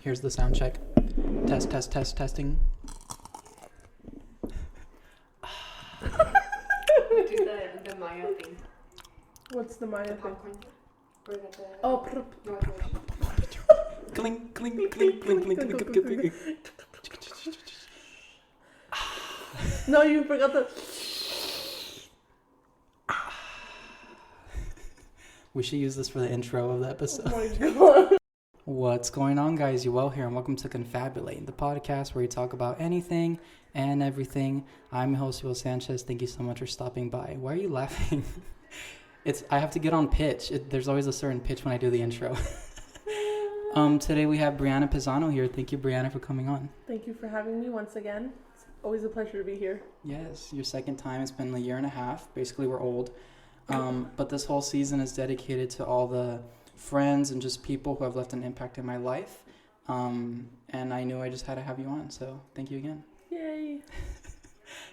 Here's the sound check. Testing. Do the Maya thing. What's the Maya The thing? popcorn. Or is that the... Oh, Clink, clink, clink, clink, clink, clink. no, you forgot the... We should use this for the intro of the episode. Oh my god. What's going on, guys? You well here, and welcome to Confabulate, the podcast where we talk about anything and everything. I'm your host, Will Sanchez. Thank you so much for stopping by. Why are you laughing? I have to get on pitch. There's always a certain pitch when I do the intro. Today we have Brianna Pizano here. Thank you, Brianna, for coming on. Thank you for having me once again. It's always a pleasure to be here. Yes, your second time. It's been a year and a half. Basically, we're old. But this whole season is dedicated to all the friends and just people who have left an impact in my life. And I knew I just had to have you on, so thank you again. Yay.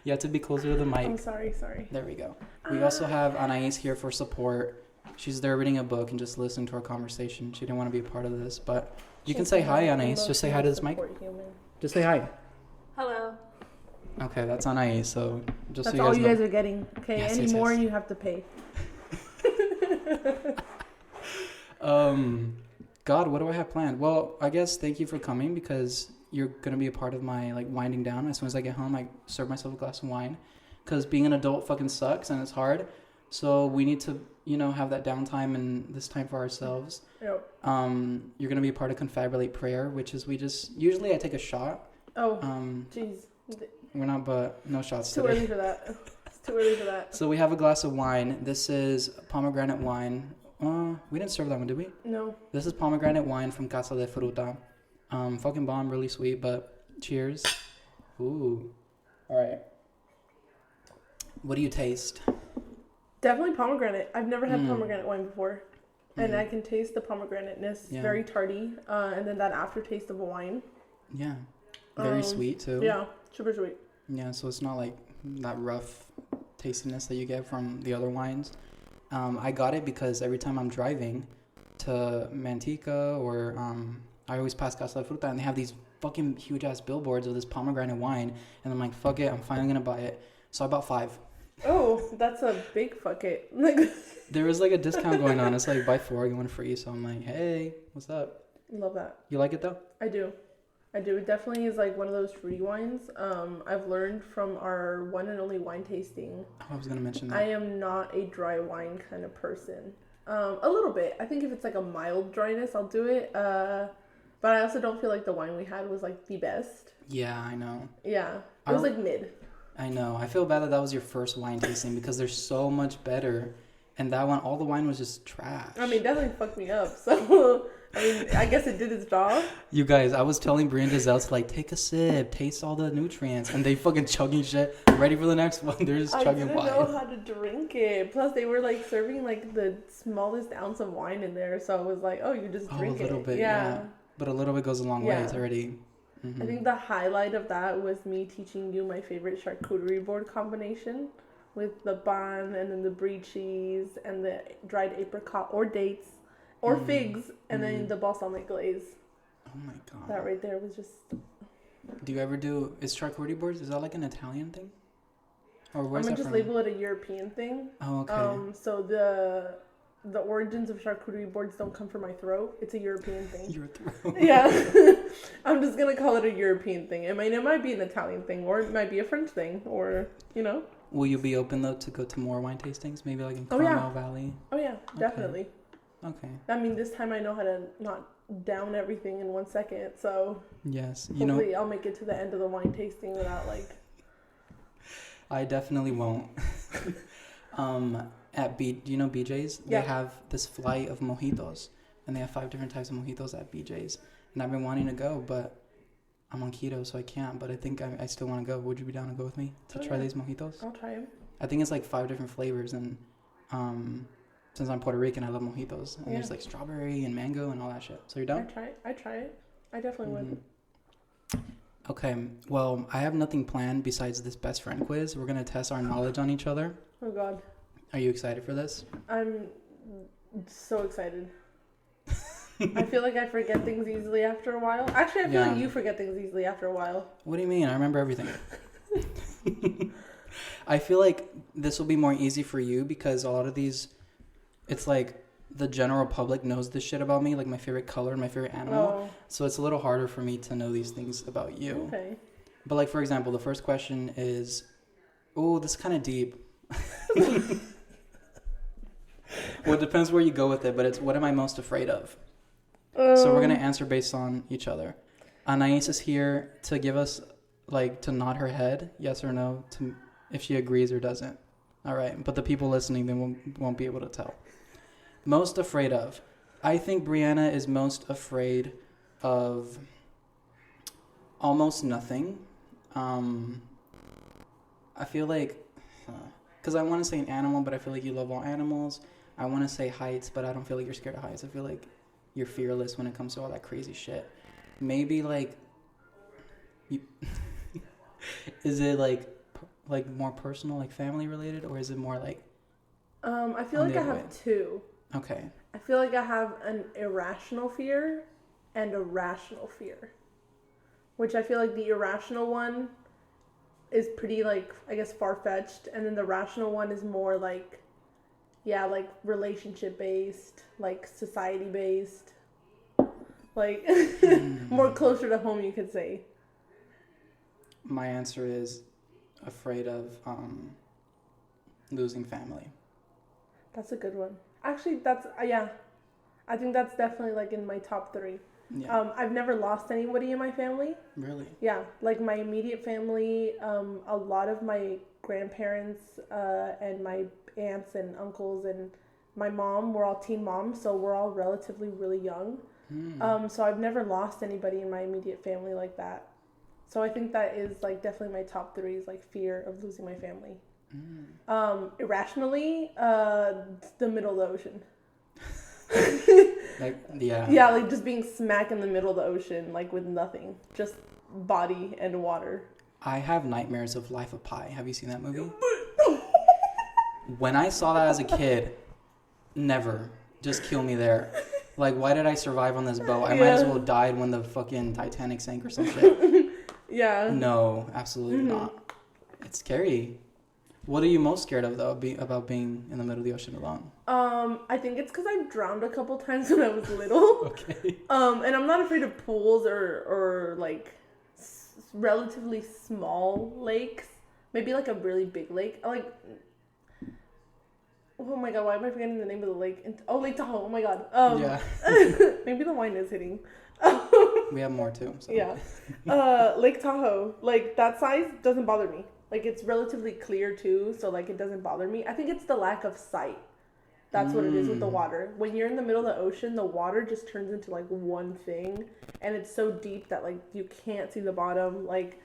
You have to be closer to the mic. I'm sorry. There we go. We also have Anais here for support. She's there reading a book and just listening to our conversation. She didn't want to be a part of this, but you can say hi, Anais. Just say hi to this mic. Just say hi. Hello. Okay, that's Anais, so just That's so you all guys you know. guys are getting. Okay, Yes, any yes, more yes. you have to pay. God, what do I have planned? Well, I guess thank you for coming because you're going to be a part of my winding down. As soon as I get home, I serve myself a glass of wine because being an adult fucking sucks and it's hard. So we need to, have that downtime and this time for ourselves. Yep. You're going to be a part of Confabulate Prayer, which is usually I take a shot. Oh, jeez. We're not, but no shots It's too today. early for that. It's too early for that. So we have a glass of wine. This is pomegranate wine. We didn't serve that one, did we? No. This is pomegranate wine from Casa de Fruta. Fucking bomb, really sweet, but cheers. Ooh. All right. What do you taste? Definitely pomegranate. I've never had pomegranate wine before. And Mhm. I can taste the pomegranateness. Yeah. Very tarty. And then that aftertaste of a wine. Yeah. Very sweet, too. Yeah, super sweet. Yeah, so it's not like that rough tastiness that you get from the other wines. I got it because every time I'm driving to Manteca or I always pass Casa de Fruta and they have these fucking huge ass billboards of this pomegranate wine and I'm like, fuck it, I'm finally gonna buy it. So I bought 5. Oh, that's a big fuck it. There was a discount going on. It's buy 4, get 1 free. So I'm like, hey, what's up? Love that. You like it though? I do. It definitely is one of those fruity wines. I've learned from our one and only wine tasting. Oh, I was gonna mention that. I am not a dry wine kind of person. A little bit. I think if it's a mild dryness, I'll do it. But I also don't feel like the wine we had was the best. Yeah, I know. Yeah. It was mid. I know. I feel bad that was your first wine tasting because they're so much better. And that one, all the wine was just trash. I mean, definitely fucked me up. So, I guess it did its job. You guys, I was telling Brianna and Giselle to take a sip, taste all the nutrients, and they fucking chugging shit, ready for the next one. They're just chugging wine. I didn't know how to drink it. Plus, they were serving the smallest ounce of wine in there. So I was oh, you just drink it. A little bit, yeah. But a little bit goes a long way. Yeah. It's already. Mm-hmm. I think the highlight of that was me teaching you my favorite charcuterie board combination with the bun and then the brie cheese and the dried apricot or dates or figs and then the balsamic glaze. Oh my god. That right there was just... Do you ever is charcuterie boards, is that an Italian thing? Or where's I'm that going to just from? label it a European thing. Oh, okay. So the origins of charcuterie boards don't come from my throat. It's a European thing. Your throat. Yeah. I'm just going to call it a European thing. It might be an Italian thing or it might be a French thing or, Will you be open, though, to go to more wine tastings? Maybe in Oh, yeah. Carmel Valley? Oh, yeah, definitely. Okay. This time I know how to not down everything in 1 second. So Yes. hopefully I'll make it to the end of the wine tasting without I definitely won't. Do you know BJ's? Yeah. They have this flight of mojitos, and they have 5 different types of mojitos at BJ's. And I've been wanting to go, but I'm on keto, so I can't. But I think I still want to go. Would you be down to go with me to try these mojitos? I'll try them. I think it's 5 different flavors, and since I'm Puerto Rican, I love mojitos. And there's strawberry and mango and all that shit. So you're down? I try it. I definitely would. Okay, well, I have nothing planned besides this best friend quiz. We're going to test our knowledge on each other. Oh, God. Are you excited for this? I'm so excited. I feel like I forget things easily after a while. Actually, I feel like you forget things easily after a while. What do you mean? I remember everything. I feel like this will be more easy for you because a lot of these, it's like the general public knows this shit about me, like my favorite color and my favorite animal. Oh. So it's a little harder for me to know these things about you. Okay. But like, for example, the first question is, oh, this is kind of deep. Well, it depends where you go with it, but it's what am I most afraid of? So we're going to answer based on each other. Anais is here to give us, like, to nod her head, yes or no, to if she agrees or doesn't. All right, but the people listening, they won't be able to tell. Most afraid of. I think Brianna is most afraid of almost nothing. I feel like, because I want to say an animal, but I feel like you love all animals. I want to say heights, but I don't feel like you're scared of heights. I feel like you're fearless when it comes to all that crazy shit. Maybe like, is it like more personal, like family related, or is it more like? I feel like I have two. Okay. I feel like I have an irrational fear and a rational fear, which I feel like the irrational one is pretty, like, I guess, far-fetched, and then the rational one is more like, yeah, like relationship-based, like society-based, like more closer to home, you could say. My answer is afraid of losing family. That's a good one. Actually, that's, yeah, I think that's definitely, like, in my top three. Yeah. I've never lost anybody in my family. Really? Yeah, like my immediate family, a lot of my grandparents and my aunts and uncles and my mom, we're all teen moms, so we're all relatively really young. So I've never lost anybody in my immediate family like that. So I think that is, like, definitely my top three is, like, fear of losing my family. Irrationally, the middle of the ocean. Like, yeah. Yeah, like just being smack in the middle of the ocean, like with nothing, just body and water. I have nightmares of Life of Pi. Have you seen that movie? When I saw that as a kid, never. Just kill me there. Like, why did I survive on this boat? I might as well died when the fucking Titanic sank or some shit. Yeah. No, absolutely not. It's scary. What are you most scared of, though, about being in the middle of the ocean alone? I think it's because I drowned a couple times when I was little. Okay. And I'm not afraid of pools or like relatively small lakes. Maybe like a really big lake. Like, oh my god, why am I forgetting the name of the lake? Lake Tahoe. Oh my god. Yeah. Maybe the wine is hitting. We have more too. So. Yeah. Lake Tahoe, like that size doesn't bother me. Like, it's relatively clear too, so like it doesn't bother me. I think it's the lack of sight. That's what it is with the water. When you're in the middle of the ocean, the water just turns into like one thing, and it's so deep that like you can't see the bottom, like,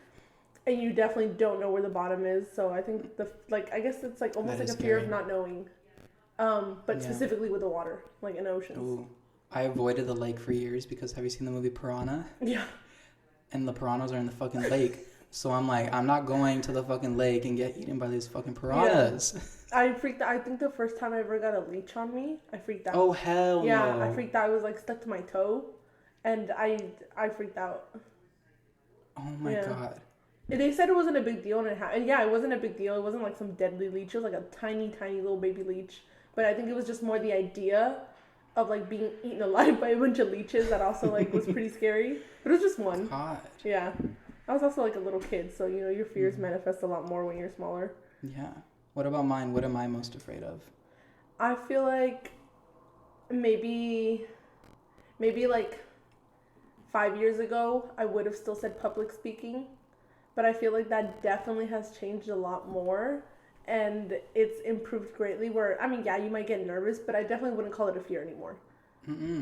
and you definitely don't know where the bottom is. So I think I guess it's like almost like a fear of not knowing. But specifically with the water, like in oceans. Ooh. I avoided the lake for years because have you seen the movie Piranha? Yeah. And the piranhas are in the fucking lake. So I'm like, I'm not going to the fucking lake and get eaten by these fucking piranhas. Yeah. I freaked out. I think the first time I ever got a leech on me, I freaked out. Oh, hell no. Yeah, I freaked out. I was like stuck to my toe. And I freaked out. Oh my god. And they said it wasn't a big deal. And yeah, it wasn't a big deal. It wasn't like some deadly leech. It was like a tiny, tiny little baby leech. But I think it was just more the idea of like being eaten alive by a bunch of leeches that also like was pretty scary. But it was just one. God. Yeah. I was also like a little kid, so you know your fears manifest a lot more when you're smaller. Yeah. What about mine? What am I most afraid of? I feel like maybe like 5 years ago I would have still said public speaking, but I feel like that definitely has changed a lot more and it's improved greatly. Where I mean, yeah, you might get nervous, but I definitely wouldn't call it a fear anymore.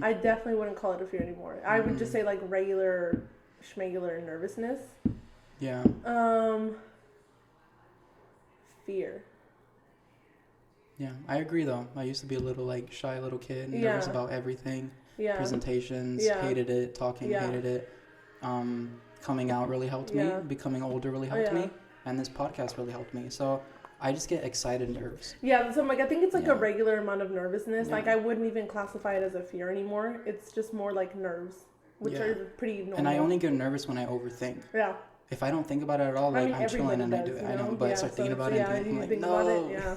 I definitely wouldn't call it a fear anymore. I would just say like regular schmegular nervousness. Yeah. Fear. Yeah, I agree though. I used to be a little like shy little kid, nervous about everything. Yeah. Presentations, hated it. Talking, hated it. Coming out really helped me. Becoming older really helped me. And this podcast really helped me. So I just get excited nerves. Yeah, so I'm like, I think it's like Yeah. a regular amount of nervousness. Yeah. Like, I wouldn't even classify it as a fear anymore. It's just more like nerves, which Yeah. are pretty normal. And I only get nervous when I overthink. Yeah. If I don't think about it at all, I like mean, I'm chilling and I do it. I know, but I Yeah, start so thinking it's- about it yeah, and you I'm like, think no. about it, yeah.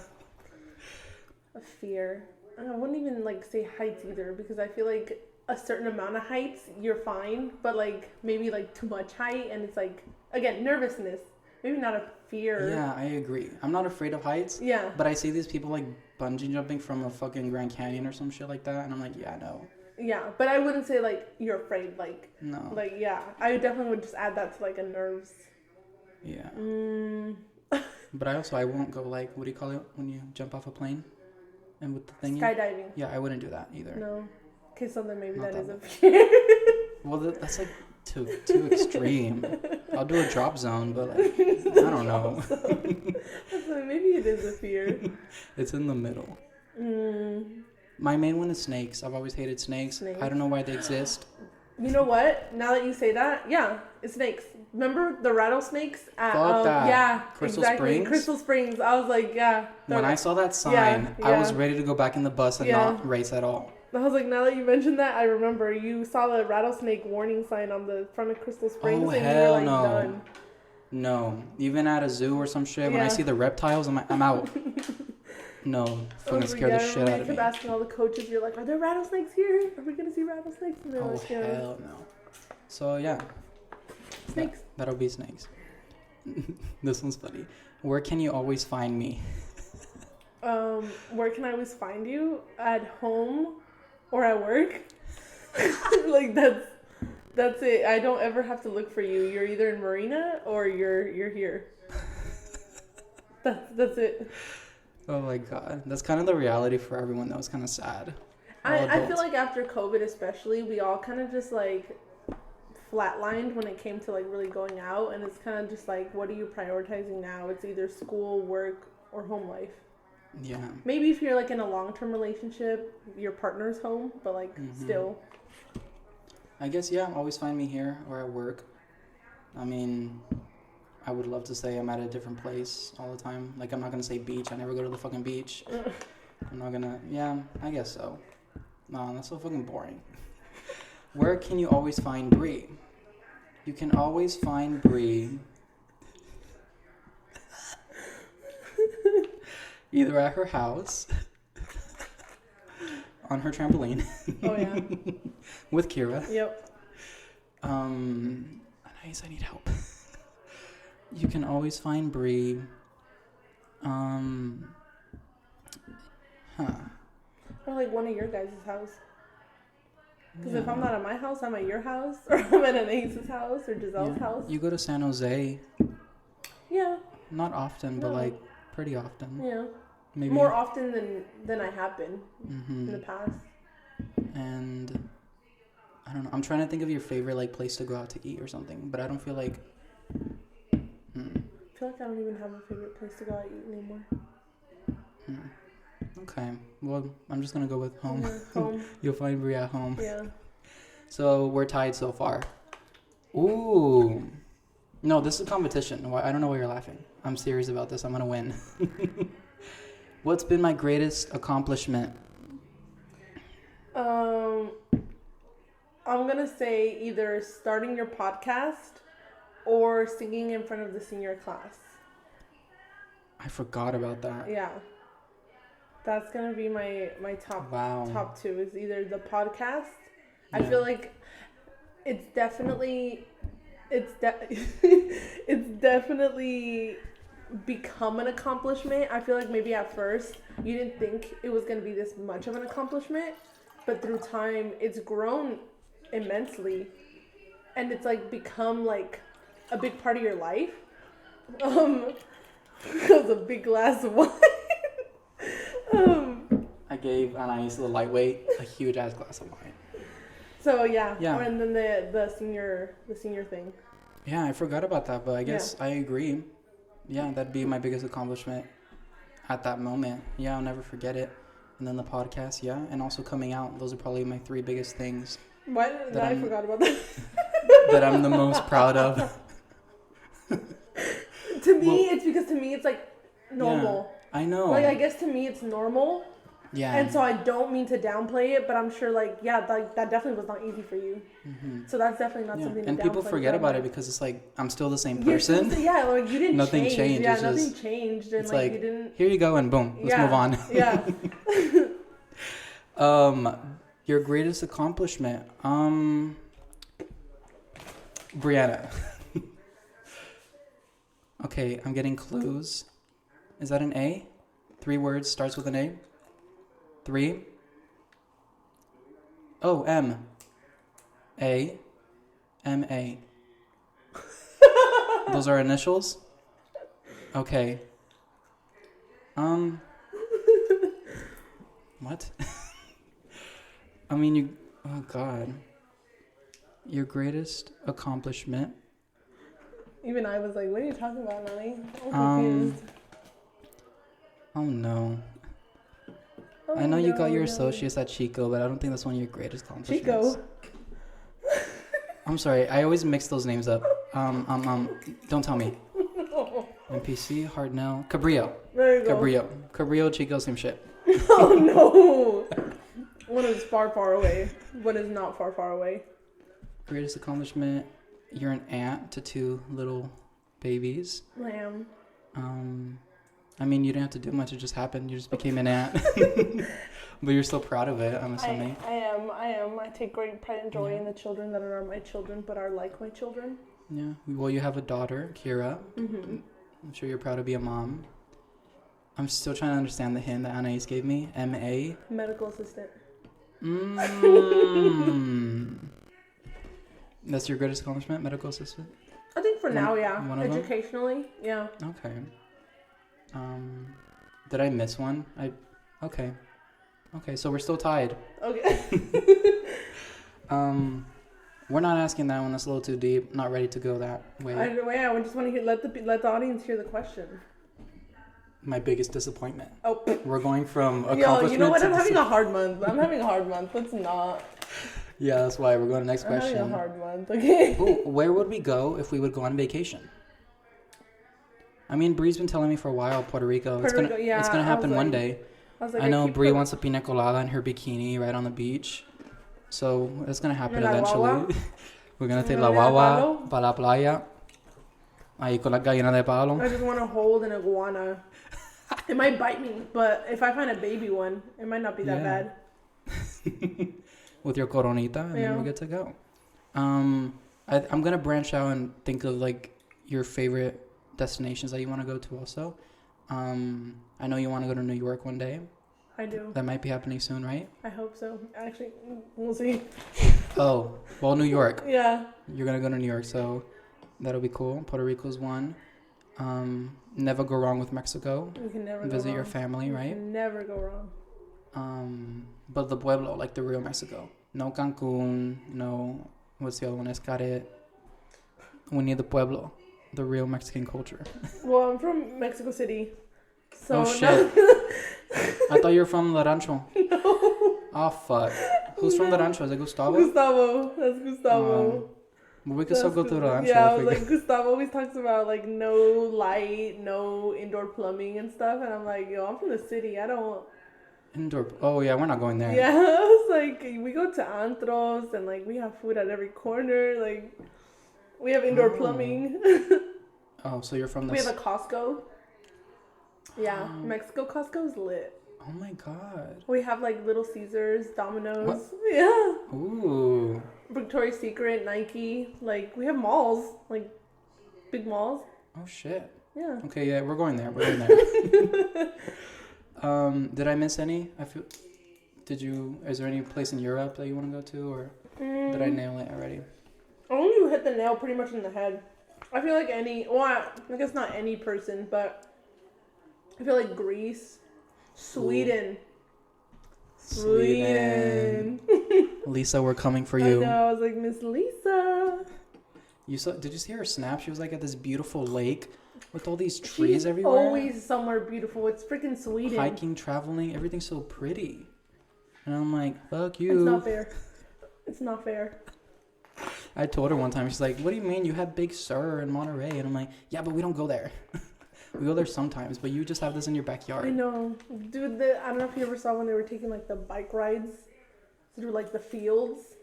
A fear. I wouldn't even like say heights either, because I feel like a certain amount of heights you're fine, but like maybe like too much height and it's like, again, nervousness. Maybe not a fear. Yeah, I agree. I'm not afraid of heights. Yeah. But I see these people like bungee jumping from a fucking Grand Canyon or some shit like that, and I'm like, yeah, no. Yeah, but I wouldn't say like you're afraid. No. Like yeah, I definitely would just add that to like a nerves. Yeah. Mm. But I won't go like, what do you call it when you jump off a plane? And with the thingy? Skydiving. Yeah, I wouldn't do that either. No. Okay, so then maybe Not that is that a fear. Well, that's like too extreme. I'll do a drop zone, but like, I don't know. So maybe it is a fear. It's in the middle. Mm. My main one is snakes. I've always hated snakes. Snakes. I don't know why they exist. You know what? Now that you say that, yeah, it's snakes. Remember the rattlesnakes at Fuck that. yeah, Crystal exactly. Springs? Crystal Springs. I was like, yeah. When I saw that sign, Yeah, I was yeah. ready to go back in the bus and Yeah. not race at all. I was like, now that you mentioned that, I remember you saw the rattlesnake warning sign on the front of Crystal Springs, Oh, and you hell were like, no. done. No. Even at a zoo or some shit, when I Yeah. see the reptiles, I'm out. No. I Fucking was scared like, the yeah, shit out you of kept me. asking all the coaches, you're like, are there rattlesnakes here? Are we gonna see rattlesnakes? And they're Oh, like, yeah, hell no. So, yeah. snakes. That'll be snakes. This one's funny. Where can you always find me? Where can I always find you? At home or at work? Like that's it. I don't ever have to look for you. You're either in Marina or you're here. That's it. Oh my god. That's kind of the reality for everyone though. It's kind of sad. All I feel adults. like after COVID especially, we all kind of just like flatlined when it came to like really going out, and it's kind of just like, what are you prioritizing now? It's either school, work, or home life. Yeah. Maybe if you're like in a long-term relationship, your partner's home, but like still. I guess, yeah, always find me here or at work. I mean, I would love to say I'm at a different place all the time. Like, I'm not going to say beach. I never go to the fucking beach. I'm not going to, yeah, I guess so. No, that's so fucking boring. Where can you always find Brie? You can always find Brie either at her house, on her trampoline. Oh yeah. With Kira. Yep. Nice, I need help. You can always find Brie. Or like one of your guys' house. Because if I'm not at my house, I'm at your house, or I'm at Anais's house, or Giselle's house. You go to San Jose. Yeah. Not often, but No. like pretty often. Yeah. Maybe More often than I have been Mm-hmm. in the past. And I don't know. I'm trying to think of your favorite like place to go out to eat or something, but I don't feel like. I feel like I don't even have a favorite place to go out eat anymore. Okay. Well, I'm just gonna go with home. Yeah, home. You'll find Brie at home. Yeah. So we're tied so far. Ooh. No, this is a competition. I don't know why you're laughing. I'm serious about this. I'm gonna win. What's been my greatest accomplishment? I'm gonna say either starting your podcast or singing in front of the senior class. I forgot about that. Yeah. That's gonna be my top Wow. top two is either the podcast. I Yeah. feel like it's definitely it's definitely become an accomplishment. I feel like maybe at first you didn't think it was gonna be this much of an accomplishment, but through time it's grown immensely, and it's like become like a big part of your life. That was a big glass of wine. I gave Anais the lightweight a huge ass glass of wine. So yeah. Yeah. And then the senior thing. Yeah, I forgot about that, but I guess I agree. Yeah, that'd be my biggest accomplishment at that moment. Yeah, I'll never forget it. And then the podcast, yeah, and also coming out. Those are probably my three biggest things Why did That I I'm- forgot about that? that I'm the most proud of. To me, it's because to me it's like normal. Yeah, I know. Like, I guess to me it's normal. Yeah. And so I don't mean to downplay it, but I'm sure, like, yeah, that definitely was not easy for you. Mm-hmm. So that's definitely not something to and downplay. people forget about it because it's like, I'm still the same person. Yeah, like, you didn't Nothing change. changed. Yeah, It's nothing just, changed. And, it's like, you didn't... Here you go, and boom. Let's move on. Yeah. Your greatest accomplishment? Brianna. Okay, I'm getting clues. Is that an A? 3 words, starts with an A? 3? Oh, M. A. M-A. Those are initials? Okay. What? I mean, oh God. Your greatest accomplishment? Even I was like, what are you talking about, Nani? I'm confused. Oh no. I know you got your associates at Chico, but I don't think that's one of your greatest accomplishments. Chico? I'm sorry, I always mix those names up. Don't tell me. No. MPC, Hardnell, Cabrillo. There you go. Cabrillo, Chico, same shit. Oh no. One is far, far away. One is not far, far away. Greatest accomplishment, you're an aunt to 2 little babies. Lamb. I mean, you didn't have to do much. It just happened. You just became an aunt. But you're still proud of it, I'm assuming. I am. I take great pride and joy in the children that are not my children, but are like my children. Yeah. Well, you have a daughter, Kira. Mm-hmm. I'm sure you're proud to be a mom. I'm still trying to understand the hint that Anais gave me. M.A. Medical assistant. That's your greatest accomplishment, medical assistant? I think for now, yeah. One of them? Educationally, yeah. Okay. Did I miss one? Okay, so we're still tied. Okay. We're not asking that one. That's a little too deep. Not ready to go that way. I just want to let the audience hear the question. My biggest disappointment. Oh. We're going from accomplishment. Yo, you know what? I'm having a hard month. Let's not. Yeah, that's why we're going to the next question. I'm having a hard month. Okay. Ooh, where would we go if we would go on vacation? I mean, Bree's been telling me for a while, Puerto Rico. It's gonna happen one day. I know Bree wants a pina colada in her bikini right on the beach. So it's gonna happen eventually. We're gonna take la guagua para la playa. Ahí con la gallina de palo. I just want to hold an iguana. It might bite me, but if I find a baby one, it might not be that bad. With your coronita, and then we're good to go. I'm gonna branch out and think of like your favorite destinations that you want to go to also. I know you want to go to New York one day. I do. That might be happening soon, right? I hope so. Actually, we'll see. Oh, well, New York. Yeah. You're going to go to New York, so that'll be cool. Puerto Rico's one. Never go wrong with Mexico. We can never Visit go wrong. your family, right? We can never go wrong. But the Pueblo, like the real Mexico. No Cancun, no, what's the other one? Escaret. We need the Pueblo, the real Mexican culture. Well, I'm from Mexico City. So oh, shit. I thought you were from La Rancho. No. Oh, fuck. Who's from La Rancho? Is it Gustavo? Gustavo. That's Gustavo. But we could still go to La Rancho. Yeah, I was like, Gustavo always talks about, like, no light, no indoor plumbing and stuff. And I'm like, yo, I'm from the city. I don't... Indoor... Oh, yeah, we're not going there. Yeah, I was like, we go to antros and, like, we have food at every corner. Like, we have indoor plumbing. Oh, so you're from We have a Costco. Yeah, Mexico Costco is lit. Oh my god. We have like Little Caesars, Domino's. What? Yeah. Ooh. Victoria's Secret, Nike. Like we have malls, like big malls. Oh shit. Yeah. Okay, yeah, we're going there. Did I miss any? Is there any place in Europe that you want to go to, or did I nail it already? I think you hit the nail pretty much in the head. I feel like I guess not any person, but I feel like Greece, Sweden. Lisa, we're coming for I you. know, I was like, Miss Lisa. Did you see her snap? She was like at this beautiful lake with all these trees everywhere. Always somewhere beautiful. It's freaking Sweden. Hiking, traveling, everything's so pretty. And I'm like, fuck you. It's not fair. It's not fair. I told her one time, she's like, what do you mean? You have Big Sur in Monterey. And I'm like, yeah, but we don't go there. We go there sometimes, but you just have this in your backyard. I know. Dude, I don't know if you ever saw when they were taking, like, the bike rides through, like, the fields.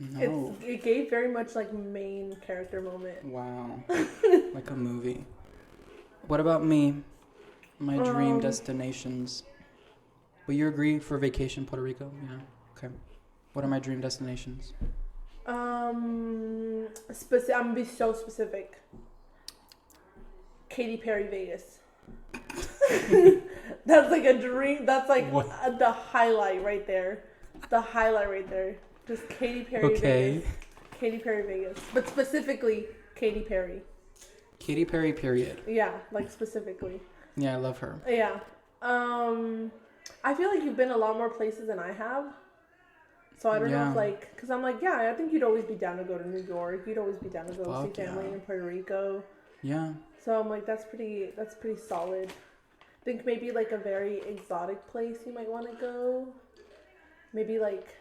No. It gave very much, like, main character moment. Wow. Like a movie. What about me? My dream destinations. Will you agree for vacation, Puerto Rico? Yeah. Okay. What are my dream destinations? I'm gonna be so specific. Katy Perry, Vegas. That's like a dream. That's like the highlight right there. The highlight right there. Just Katy Perry, Vegas. Katy Perry, Vegas. But specifically, Katy Perry. Katy Perry, period. Yeah, like specifically. Yeah, I love her. Yeah. I feel like you've been a lot more places than I have. So I don't know if, like, because I'm like, yeah, I think you'd always be down to go to New York. You'd always be down to go see family in Puerto Rico. Yeah. So I'm like, that's pretty solid. I think maybe like a very exotic place you might want to go. Maybe like,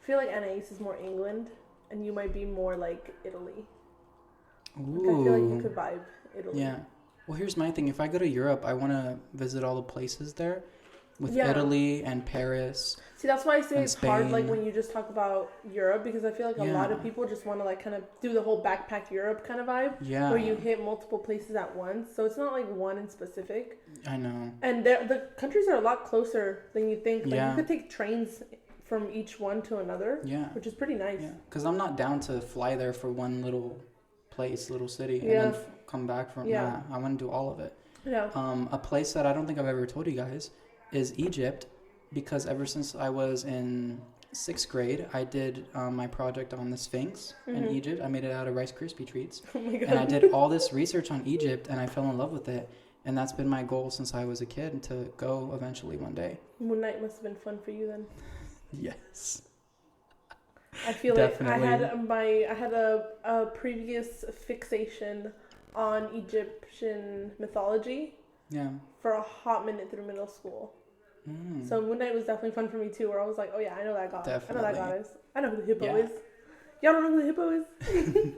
I feel like Anais is more England, and you might be more like Italy. Ooh. Like, I feel like you could vibe Italy. Yeah. Well, here's my thing. If I go to Europe, I want to visit all the places there. With Italy and Paris. See, that's why I say it's Spain. hard, like, when you just talk about Europe, because I feel like a lot of people just want to, like, kind of do the whole backpack Europe kind of vibe. Yeah. Where you hit multiple places at once. So it's not, like, one in specific. I know. And the countries are a lot closer than you think. Like, you could take trains from each one to another. Yeah. Which is pretty nice. Yeah. Because I'm not down to fly there for one little place, little city, and then come back from that. I want to do all of it. Yeah. A place that I don't think I've ever told you guys is Egypt, because ever since I was in 6th grade, I did my project on the Sphinx in Egypt. I made it out of Rice Krispie treats. Oh my God. And I did all this research on Egypt, and I fell in love with it. And that's been my goal since I was a kid, to go eventually one day. Moon Knight must have been fun for you then. Yes. I feel Definitely. like I had a previous fixation on Egyptian mythology. Yeah. For a hot minute through middle school. So Moon Knight was definitely fun for me too, where I was like, oh yeah, I know that god. Definitely. I know that goddess. I know who the hippo is. Y'all don't know who the hippo is?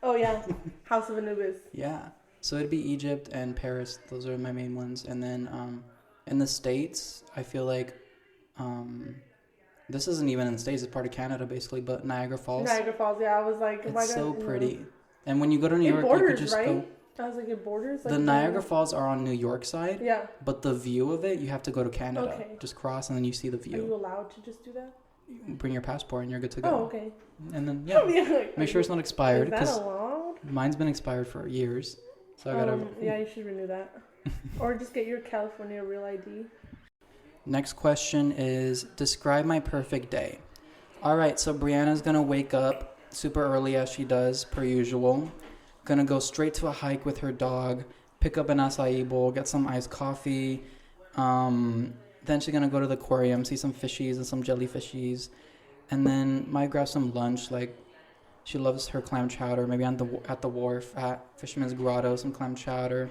Oh yeah, House of Anubis. Yeah. So it'd be Egypt and Paris. Those are my main ones. And then in the States, I feel like this isn't even in the States. It's part of Canada basically, but Niagara Falls. Niagara Falls, yeah. I was like, it's so pretty. And when you go to New York, you could just go. I was like, it borders? Like, the Niagara Falls are on New York side. Yeah. But the view of it, you have to go to Canada. Okay. Just cross and then you see the view. Are you allowed to just do that? Bring your passport and you're good to go. Oh, okay. And then, make sure it's not expired. Is that allowed? Mine's been expired for years. So I gotta... Yeah, you should renew that. Or just get your California Real ID. Next question is, describe my perfect day. All right, so Brianna's going to wake up super early as she does, per usual. Gonna go straight to a hike with her dog, pick up an acai bowl, get some iced coffee. Then she's gonna go to the aquarium, see some fishies and some jellyfishies, and then might grab some lunch. Like, she loves her clam chowder. Maybe at the wharf at Fisherman's Grotto, some clam chowder,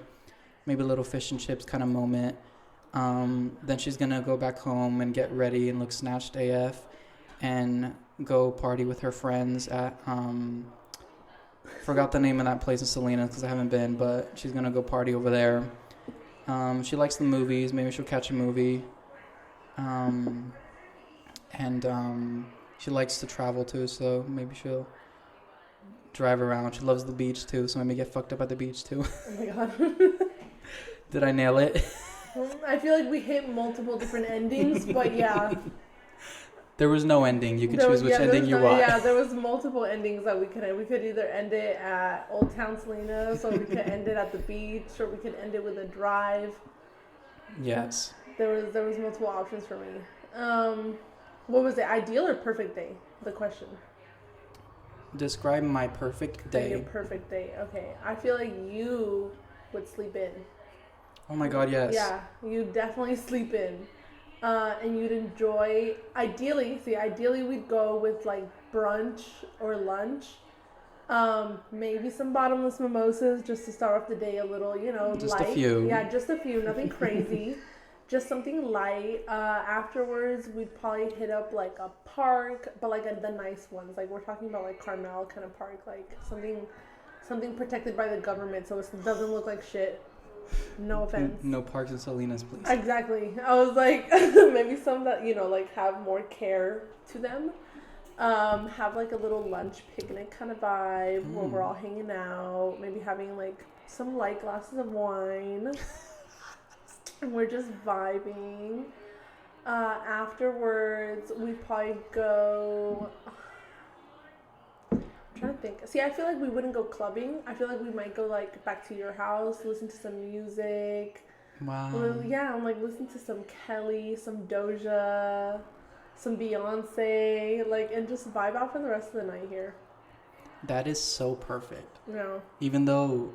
maybe a little fish and chips kind of moment. Then she's gonna go back home and get ready and look snatched AF, and go party with her friends at forgot the name of that place in Salinas because I haven't been, but she's gonna go party over there. She likes the movies. Maybe she'll catch a movie. And she likes to travel too, so maybe she'll drive around. She loves the beach too, so maybe get fucked up at the beach too. Oh my God. Did I nail it? I feel like we hit multiple different endings, but yeah. There was no ending. You could choose which ending you want. Yeah, there was multiple endings that we could. We could either end it at Old Town Salinas, or we could end it at the beach, or we could end it with a drive. Yes. There was multiple options for me. What was it? Ideal or perfect day? The question. Describe my perfect day. Your perfect day. Okay. I feel like you would sleep in. Oh my God, yes. Yeah, you definitely sleep in. And you'd enjoy, ideally we'd go with like brunch or lunch. Maybe some bottomless mimosas just to start off the day a little, just light. A few. Yeah, just a few, nothing crazy. Just something light. Afterwards, we'd probably hit up like a park, but like the nice ones. Like we're talking about like Carmel kind of park, like something protected by the government, so it doesn't look like shit. No offense. No parks in Salinas, please. Exactly. I was like, maybe some that, like have more care to them. Have like a little lunch picnic kind of vibe where we're all hanging out, maybe having like some light glasses of wine. And we're just vibing. Afterwards, we'd probably go... I'm trying to think. See, I feel like we wouldn't go clubbing. I feel like we might go like back to your house, listen to some music. Wow. Well, yeah, I'm like listen to some Kelly, some Doja, some Beyonce, like, and just vibe out for the rest of the night here. That is so perfect. No. Even though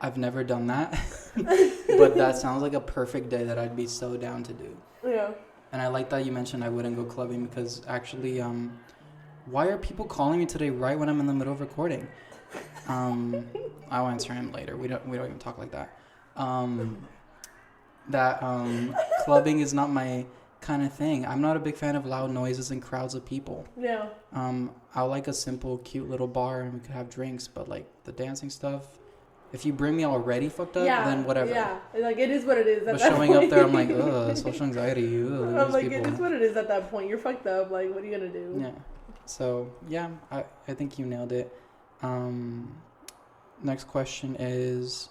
I've never done that, but that sounds like a perfect day that I'd be so down to do. Yeah. And I like that you mentioned I wouldn't go clubbing because actually, why are people calling me today right when I'm in the middle of recording? I'll answer him later. We don't even talk like that. Clubbing is not my kind of thing. I'm not a big fan of loud noises and crowds of people. Yeah. I like a simple, cute little bar and we could have drinks, but like the dancing stuff, if you bring me already fucked up, then whatever. Yeah, like it is what it is. But showing up there, I'm like, ugh, social anxiety. Ugh, I'm like, people. it is what it is at that point. You're fucked up. Like, what are you gonna do? Yeah. So yeah, I think you nailed it. Next question is,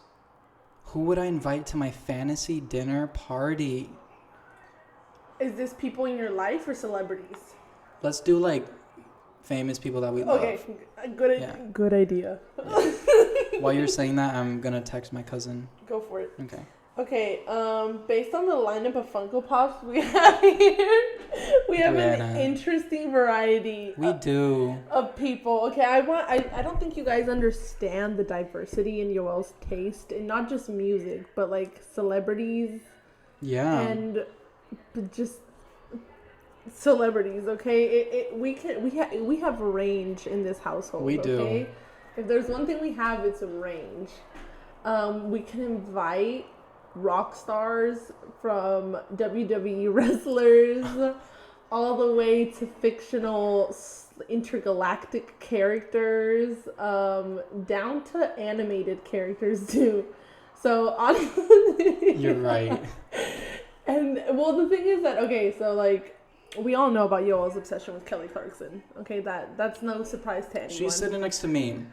who would I invite to my fantasy dinner party? Is this people in your life or celebrities? Let's do like famous people that we love. Okay, good idea. Yeah. While you're saying that, I'm gonna text my cousin. Go for it. Okay. Okay, based on the lineup of Funko Pops we have here, we have Brianna. an interesting variety. We do. Of people. Okay, I don't think you guys understand the diversity in Yoel's taste, and not just music, but like celebrities. Yeah. And just celebrities. Okay, we have range in this household. We do. Okay? If there's one thing we have, it's a range. We can invite rock stars from WWE wrestlers all the way to fictional intergalactic characters, down to animated characters too. So honestly, You're right. And well, the thing is that so like we all know about Yoel's obsession with Kelly Clarkson. Okay, that's no surprise to anyone. She's sitting next to me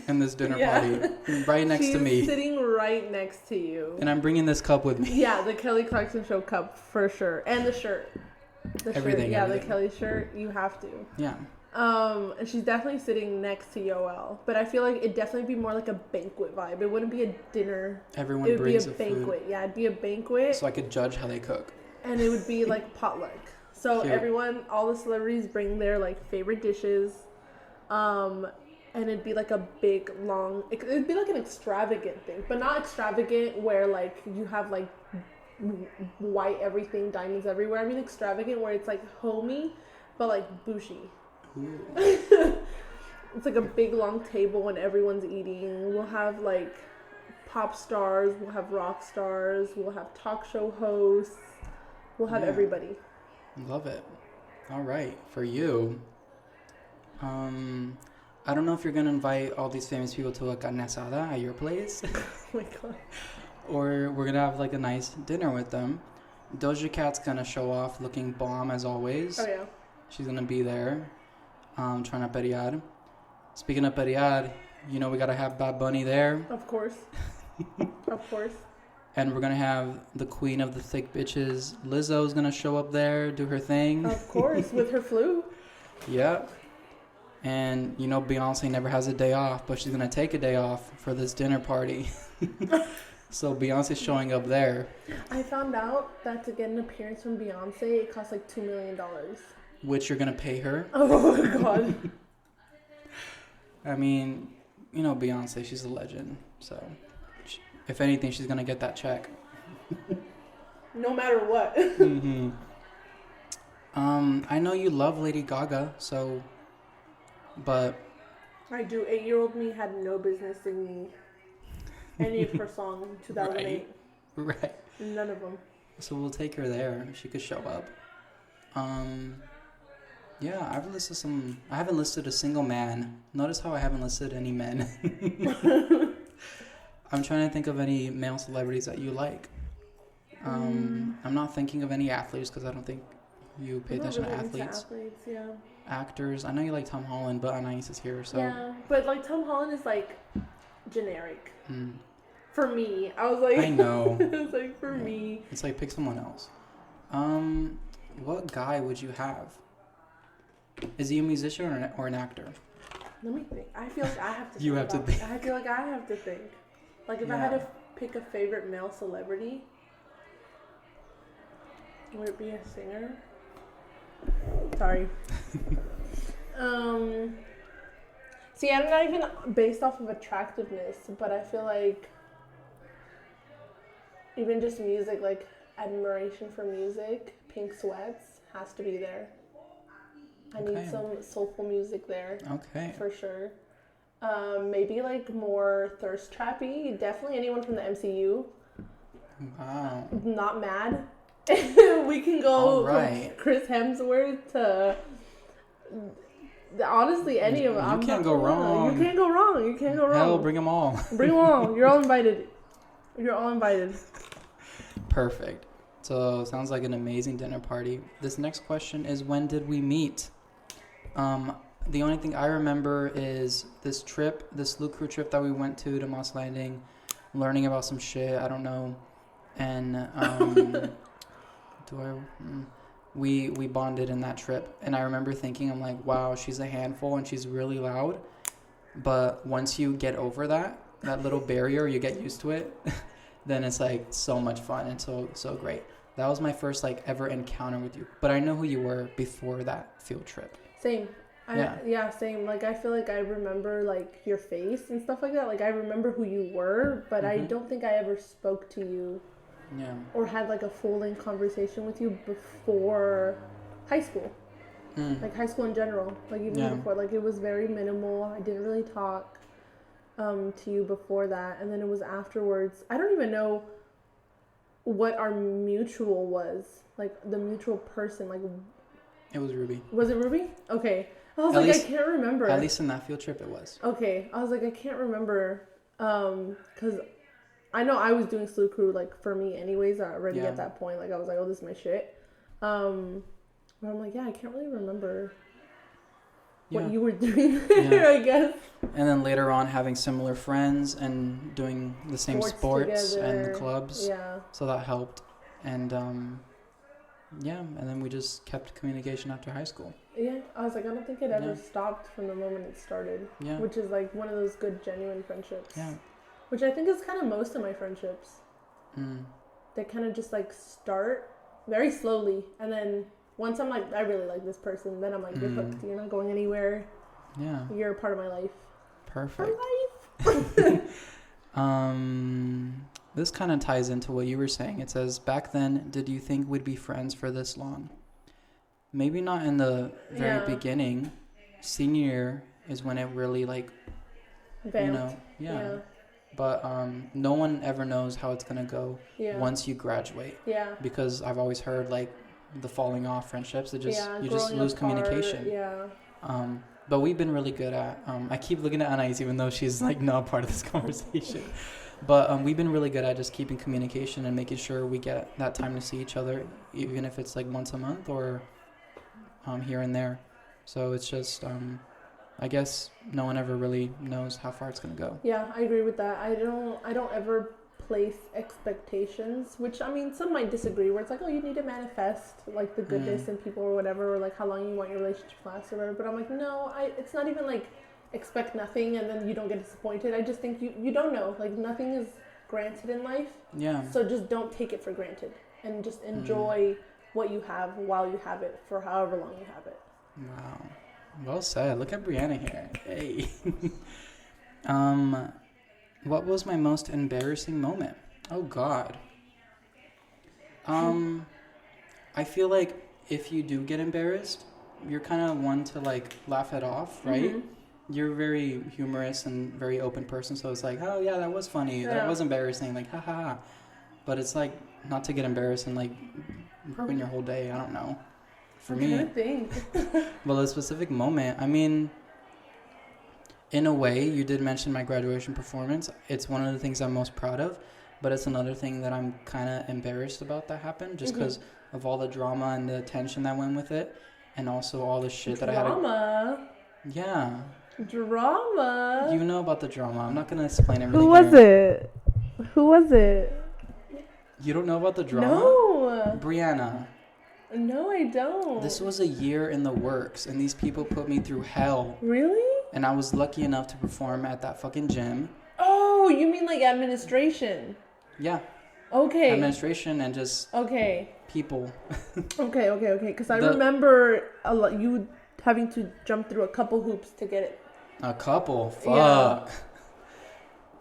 in this dinner party, right next to me. She's sitting right next to you. And I'm bringing this cup with me. Yeah, the Kelly Clarkson Show cup for sure, and the shirt. Everything. The Kelly shirt. You have to. Yeah. And she's definitely sitting next to Yoel, but I feel like it'd definitely be more like a banquet vibe. It wouldn't be a dinner. Everyone brings a banquet. food. Yeah, it'd be a banquet. So I could judge how they cook. And it would be like potluck. So Cute. everyone, all the celebrities bring their like favorite dishes. And it'd be like a big, long, it'd be like an extravagant thing, but not extravagant where like you have like white everything, diamonds everywhere. I mean extravagant where it's like homey, but like bougie. It's like a big long table when everyone's eating. We'll have like pop stars, we'll have rock stars, we'll have talk show hosts, we'll have everybody. Love it. All right, for you, I don't know if you're gonna invite all these famous people to a carne asada at your place. Oh my god. Or we're gonna have like a nice dinner with them. Doja Cat's gonna show off looking bomb as always. Oh yeah. She's gonna be there, trying to periar. Speaking of periar, we gotta have Bad Bunny there. Of course. Of course. And we're gonna have the queen of the thick bitches, Lizzo's gonna show up there, do her thing. Of course, with her flu. Yep. And Beyonce never has a day off, but she's gonna take a day off for this dinner party. So Beyonce's showing up there. I found out that to get an appearance from Beyonce, it costs like $2 million. Which you're gonna pay her. Oh my god. I mean, Beyonce, she's a legend. So, if anything, she's gonna get that check. No matter what. Mm-hmm. I know you love Lady Gaga, so, but I do. 8-year-old me had no business singing any of her songs in 2008. Right. None of them. So we'll take her there. She could show up. Yeah, I've listed some. I haven't listed a single man. Notice how I haven't listed any men. I'm trying to think of any male celebrities that you like. I'm not thinking of any athletes because I don't think you pay I'm not attention to really into athletes. athletes, yeah. Actors. I know you like Tom Holland, but Anais is here, so. Yeah, but like Tom Holland is like generic. Mm, For me, I was like, I know. it's like for Yeah. me. It's like pick someone else. What guy would you have? Is he a musician or an actor? Let me think. I feel like I have to. You think have to about think. it. I feel like I have to think. Like if I had to pick a favorite male celebrity, would it be a singer? Sorry. See, I'm not even based off of attractiveness, but I feel like even just music, like admiration for music, Pink Sweats has to be there. I Okay. need some soulful music there. Okay. For sure. Maybe like more thirst trappy. Definitely anyone from the MCU. Wow. Not mad. We can go All right. from Chris Hemsworth to honestly any of them. You can't go wrong. You can't go wrong. You can't go wrong. Hell, bring them all. Bring them all. You're all invited. You're all invited. Perfect. So sounds like an amazing dinner party. This next question is, when did we meet? The only thing I remember is this Loot Crew trip that we went to Moss Landing, learning about some shit, I don't know. And we bonded in that trip. And I remember thinking, I'm like, wow, she's a handful and she's really loud. But once you get over that little barrier, you get used to it, then it's like so much fun and so great. That was my first like ever encounter with you. But I know who you were before that field trip. Same. Yeah, same. Like, I feel like I remember, like, your face and stuff like that. Like, I remember who you were, but I don't think I ever spoke to you. Yeah. Or had, like, a full-length conversation with you before high school. Like, high school in general. Like, even before. Like, it was very minimal. I didn't really talk to you before that. And then it was afterwards. I don't even know what our mutual was. Like, the mutual person. Like, it was Ruby. Was it Ruby? Okay. I was At like, least, I can't remember. At least in that field trip, it was. Okay. I was like, I can't remember. Because I know I was doing Slew Crew, like, for me anyways, already at that point. Like, I was like, oh, this is my shit. But I'm like, I can't really remember what you were doing there, I guess. And then later on, having similar friends and doing the same sports and clubs. Yeah. So that helped. And, and then we just kept communication after high school. Yeah, I was like, I don't think it ever stopped from the moment it started. Yeah. Which is, like, one of those good, genuine friendships. Yeah. Which I think is kind of most of my friendships. Mm. They kind of just, like, start very slowly. And then once I'm like, I really like this person, then I'm like, you're hooked. You're not going anywhere. Yeah. You're a part of my life. Perfect. My life. This kind of ties into what you were saying. It says, back then, did you think we'd be friends for this long? Maybe not in the very beginning. Senior year is when it really, like, Vamped. But no one ever knows how it's going to go once you graduate. Yeah. Because I've always heard, like, the falling off friendships. You just lose apart, communication. Yeah. But we've been really good at, I keep looking at Anais even though she's, like, not part of this conversation. But we've been really good at just keeping communication and making sure we get that time to see each other, even if it's, like, once a month or here and there. So it's just, I guess no one ever really knows how far it's going to go. Yeah, I agree with that. I don't ever place expectations, which, I mean, some might disagree, where it's like, oh, you need to manifest, like, the goodness in people or whatever, or, like, how long you want your relationship to last or whatever. But I'm like, no, it's not even, like, expect nothing and then you don't get disappointed. I just think you don't know. Like, nothing is granted in life. Yeah. So just don't take it for granted and just enjoy what you have while you have it for however long you have it. Wow. Well said. Look at Brianna here. Hey. What was my most embarrassing moment? Oh, God. I feel like if you do get embarrassed, you're kind of one to, like, laugh it off, right? You're a very humorous and very open person, so it's like, oh, yeah, that was funny. That was embarrassing. Like, ha, ha, ha. But it's, like, not to get embarrassed and, like, ruin your whole day. I don't know. For I'm me, trying to think. well, a specific moment. I mean, in a way, you did mention my graduation performance. It's one of the things I'm most proud of, but it's another thing that I'm kind of embarrassed about that happened just because of all the drama and the attention that went with it, and also all the shit that I had to... Drama. Yeah. Drama. You know about the drama. I'm not going to explain everything. Who was it? Who was it? You don't know about the drama? No. Brianna. No, I don't. This was a year in the works, and these people put me through hell. Really? And I was lucky enough to perform at that fucking gym. Oh, you mean like administration? Yeah. Okay. Administration and just people. Okay. Because I remember a lot, you having to jump through a couple hoops to get it. A couple? Fuck.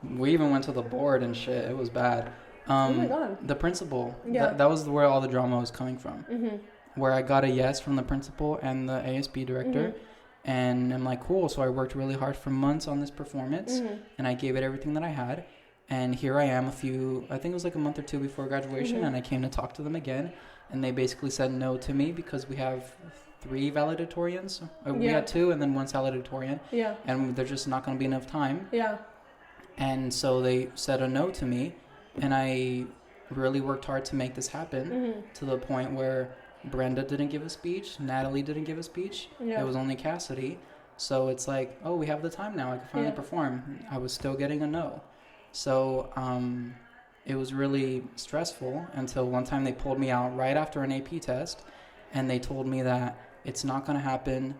Yeah. We even went to the board and shit. It was bad. Oh my God. The principal. Yeah. That was where all the drama was coming from. Mm-hmm. Where I got a yes from the principal and the ASB director. Mm-hmm. And I'm like, cool. So I worked really hard for months on this performance. Mm-hmm. And I gave it everything that I had. And here I am I think it was like a month or two before graduation. And I came to talk to them again. And they basically said no to me because we have 3 valedictorians. We had 2 and then 1 salutatorian. Yeah. And there's just not going to be enough time. Yeah. And so they said a no to me. And I really worked hard to make this happen to the point where Brenda didn't give a speech. Natalie didn't give a speech. Yeah. It was only Cassidy. So it's like, oh, we have the time now. I can finally perform. I was still getting a no. So it was really stressful until one time they pulled me out right after an AP test. And they told me that it's not going to happen.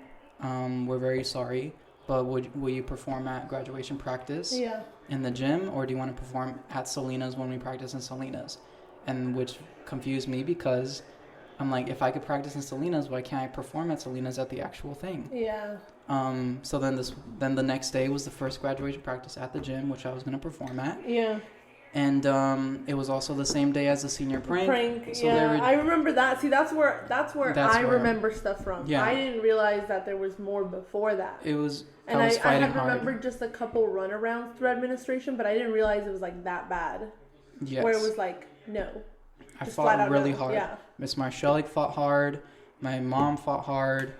We're very sorry. But will you perform at graduation practice in the gym? Or do you want to perform at Selena's when we practice in Selena's? And which confused me because I'm like, if I could practice in Selena's, why can't I perform at Selena's at the actual thing? Yeah. So then the next day was the first graduation practice at the gym, which I was going to perform at. Yeah. And it was also the same day as the senior prank. So yeah, I remember that. See, that's where I remember stuff from. Yeah. I didn't realize that there was more before that. It was, and I was fighting had hard. remembered just a couple runarounds through administration, but I didn't realize it was like that bad. Yes. Where it was like, no. I fought really hard. Yeah. Miss Marshall fought hard. My mom fought hard.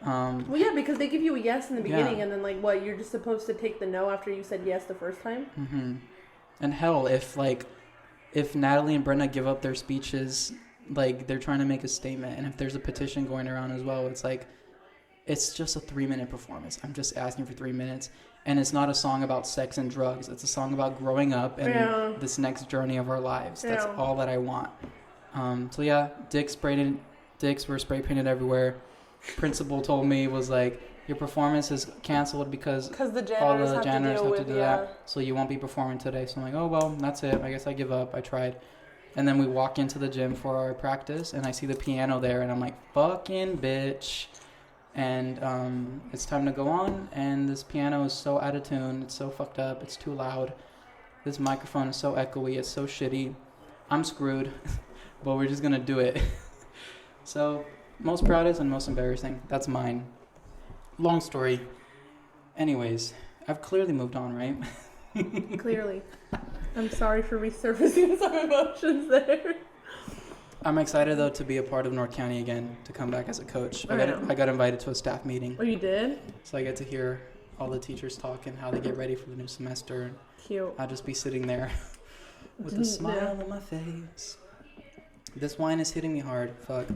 Well, yeah, because they give you a yes in the beginning, and then like, what, you're just supposed to take the no after you said yes the first time? Mm-hmm. And hell, if Natalie and Brenda give up their speeches, like, they're trying to make a statement, and if there's a petition going around as well, it's like, it's just a 3-minute performance. I'm just asking for 3 minutes. And it's not a song about sex and drugs. It's a song about growing up and this next journey of our lives. That's all that I want. So yeah, dicks were spray painted everywhere. Principal told me, was like, your performance is canceled because all the janitors have to do that. So you won't be performing today. So I'm like, oh, well, that's it. I guess I give up. I tried. And then we walk into the gym for our practice, and I see the piano there, and I'm like, fucking bitch. And it's time to go on, and this piano is so out of tune. It's so fucked up. It's too loud. This microphone is so echoey. It's so shitty. I'm screwed, but we're just going to do it. So most proudest and most embarrassing. That's mine. Long story. Anyways, I've clearly moved on, right? Clearly. I'm sorry for resurfacing some emotions there. I'm excited, though, to be a part of North County again, to come back as a coach. I got invited to a staff meeting. Oh, you did? So I get to hear all the teachers talk and how they get ready for the new semester. Cute. I'll just be sitting there with a smile on my face. This wine is hitting me hard. Fuck.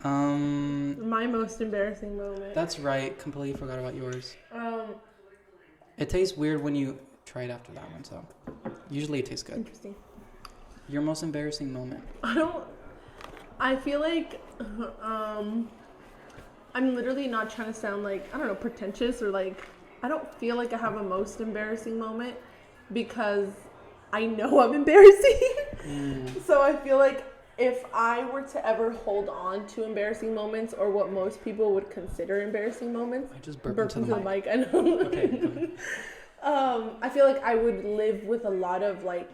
My most embarrassing moment. That's right. Completely forgot about yours. It tastes weird when you try it after that one, so usually it tastes good. Interesting. Your most embarrassing moment? I feel like I'm literally not trying to sound like, I don't know, pretentious or like, I don't feel like I have a most embarrassing moment because I know I'm embarrassing. So I feel like if I were to ever hold on to embarrassing moments or what most people would consider embarrassing moments, I just burped into the mic. I know. Okay. I feel like I would live with a lot of like,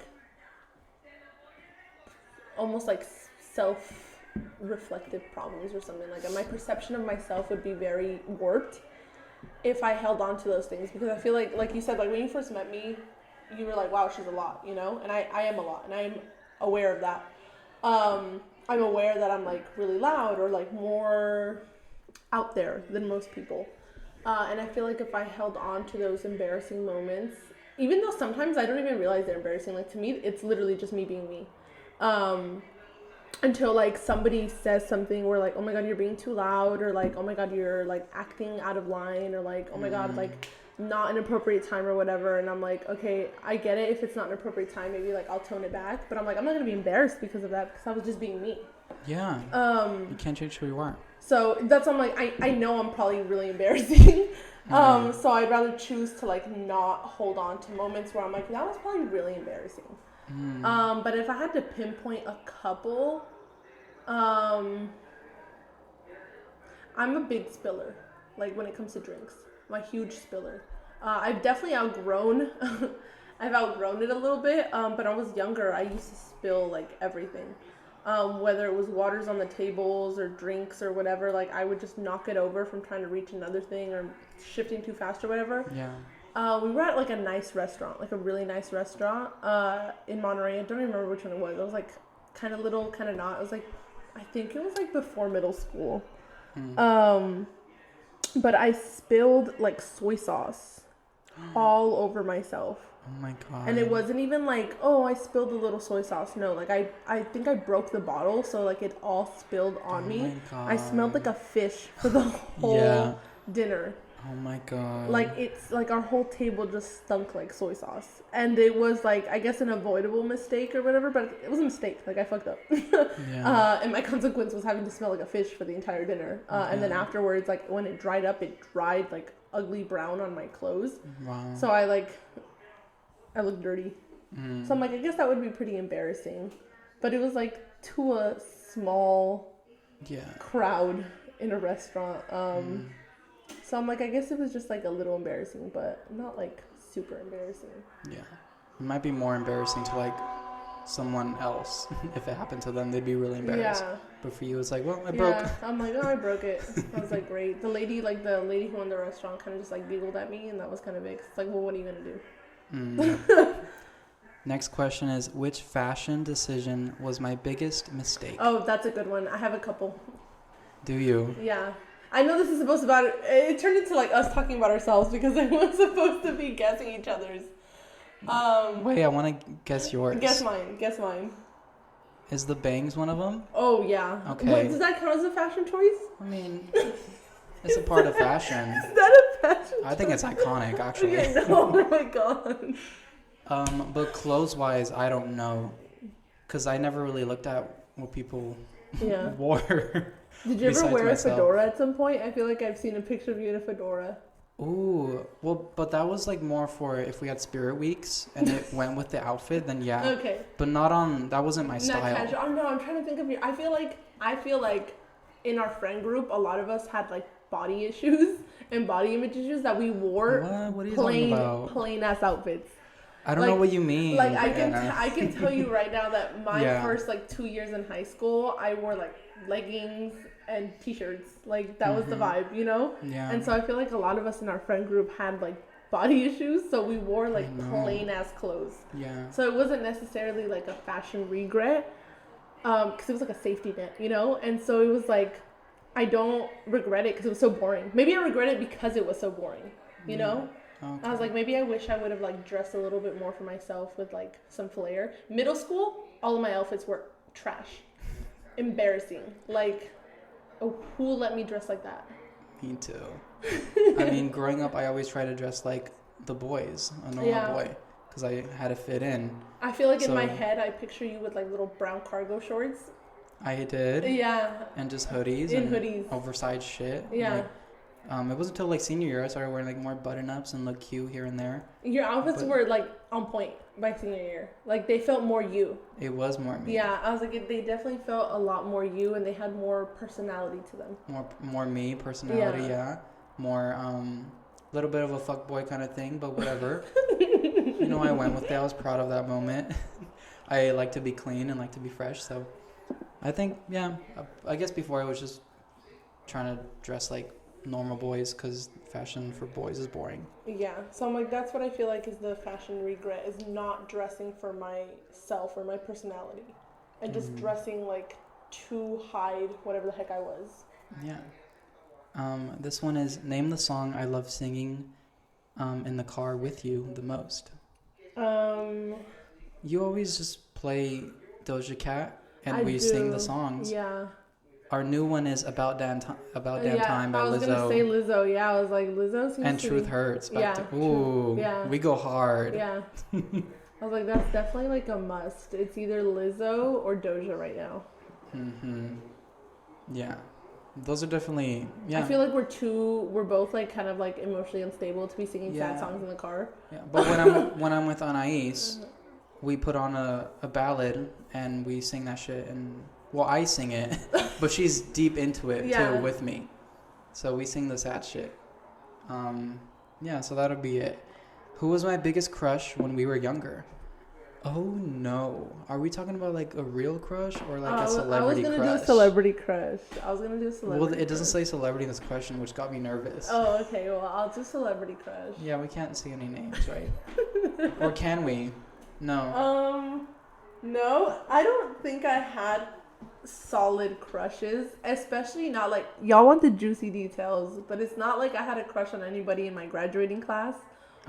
almost like self-reflective problems or something. Like my perception of myself would be very warped if I held on to those things, because I feel like you said, like when you first met me, you were like, wow, she's a lot, you know, and I am a lot, and I am aware of that. I'm aware that I'm like really loud or like more out there than most people. And I feel like if I held on to those embarrassing moments, even though sometimes I don't even realize they're embarrassing, like to me, it's literally just me being me. Until like somebody says something where like, oh my God, you're being too loud, or like, oh my God, you're like acting out of line, or like, oh my God, like not an appropriate time or whatever. And I'm like, okay, I get it. If it's not an appropriate time, maybe like I'll tone it back. But I'm like, I'm not going to be embarrassed because of that, because I was just being me. Yeah. You can't change who you are. So that's, I'm like, I know I'm probably really embarrassing. So I'd rather choose to like not hold on to moments where I'm like, that was probably really embarrassing. But if I had to pinpoint a couple, I'm a big spiller, like when it comes to drinks. I'm a huge spiller. I've definitely outgrown, I've outgrown it a little bit, but when I was younger, I used to spill like everything. Whether it was waters on the tables or drinks or whatever, like I would just knock it over from trying to reach another thing or shifting too fast or whatever. Yeah. We were at like a nice restaurant, like a really nice restaurant in Monterey. I don't even remember which one it was. It was like kind of little, kind of not. It was like, I think it was like before middle school. But I spilled like soy sauce all over myself. Oh my God. And it wasn't even like, oh, I spilled a little soy sauce. No, like I think I broke the bottle, so like it all spilled on me. My God. I smelled like a fish for the whole dinner. Oh my God. Like it's like our whole table just stunk like soy sauce. And it was like, I guess, an avoidable mistake or whatever, but it was a mistake. Like I fucked up. And my consequence was having to smell like a fish for the entire dinner. And then afterwards, like when it dried up, it dried like ugly brown on my clothes. Wow. So I look dirty. So I'm like, I guess that would be pretty embarrassing. But it was like to a small crowd in a restaurant. So I'm like, I guess it was just like a little embarrassing, but not like super embarrassing. Yeah. It might be more embarrassing to like someone else. If it happened to them, they'd be really embarrassed. Yeah. But for you, it's like, well, I broke. Yeah. I'm like, oh, I broke it. I was like, great. The lady who owned the restaurant kind of just like giggled at me, and that was kind of big. It's like, well, what are you going to do? Next question is, which fashion decision was my biggest mistake? Oh, that's a good one. I have a couple. Do you? Yeah. I know this is supposed to it turned into like us talking about ourselves because it was supposed to be guessing each other's. Wait, I want to guess yours. Guess mine. Is the bangs one of them? Oh, yeah. Okay. Wait, does that count as a fashion choice? I mean, it's a part of fashion. Is that a fashion choice? I think it's iconic, actually. Okay, no, oh my God. But clothes-wise, I don't know. Because I never really looked at what people wore. Did you ever wear a fedora at some point? I feel like I've seen a picture of you in a fedora. Ooh, well, but that was like more for if we had spirit weeks and it went with the outfit, then yeah. Okay. But that wasn't my style. Not casual. Oh no, I'm trying to think of you. I feel like in our friend group, a lot of us had like body issues and body image issues that we wore what are you talking about? Plain ass outfits. I don't know what you mean. Like I can tell you right now that my first like 2 years in high school, I wore like leggings and t-shirts. Like that was the vibe, you know? Yeah. And so I feel like a lot of us in our friend group had like body issues, so we wore like plain ass clothes. Yeah. So it wasn't necessarily like a fashion regret, because it was like a safety net, you know? And so it was like, I don't regret it because it was so boring. Maybe I regret it because it was so boring, you know? Okay. I was like, maybe I wish I would have like dressed a little bit more for myself with like some flair. Middle school, all of my outfits were trash. Embarrassing. Like, who let me dress like that? Me too. I mean, growing up, I always tried to dress like the boys, a normal boy, because I had to fit in. I feel like in my head, I picture you with like little brown cargo shorts. I did. Yeah. And just hoodies. Hoodies. Oversized shit. Yeah. Like, it wasn't until like senior year I started wearing like more button-ups and look cute here and there. Your outfits were like on point by senior year. Like they felt more you. It was more me. Yeah, I was like, they definitely felt a lot more you, and they had more personality to them. More me personality, yeah. More little bit of a fuckboy kind of thing, but whatever. You know, I went with it. I was proud of that moment. I like to be clean and like to be fresh, so I think I guess before I was just trying to dress like normal boys because fashion for boys is boring. Yeah, so I'm like, that's what I feel like is the fashion regret, is not dressing for myself or my personality and just dressing like to hide whatever the heck I was. Yeah. This one is name the song I love singing in the car with you the most. You always just play Doja Cat and we sing the songs. Yeah. Our new one is About Damn Time by Lizzo. I was gonna say Lizzo. Yeah, I was like Lizzo. And Truth Hurts. Ooh. Yeah. We go hard. Yeah. I was like, that's definitely like a must. It's either Lizzo or Doja right now. Yeah. Those are definitely, yeah. I feel like we're both like kind of like emotionally unstable to be singing sad songs in the car. Yeah. But when I'm with Anais, we put on a ballad and we sing that shit, and well, I sing it, but she's deep into it too with me. So we sing the sad shit. Yeah, so that'll be it. Who was my biggest crush when we were younger? Oh no. Are we talking about like a real crush or like a celebrity crush? I was gonna do a celebrity crush. Well, it doesn't say celebrity in this question, which got me nervous. Oh, okay. Well, I'll do celebrity crush. Yeah, we can't see any names, right? Or can we? No. No, I don't think I had solid crushes, especially not like y'all want the juicy details, but it's not like I had a crush on anybody in my graduating class.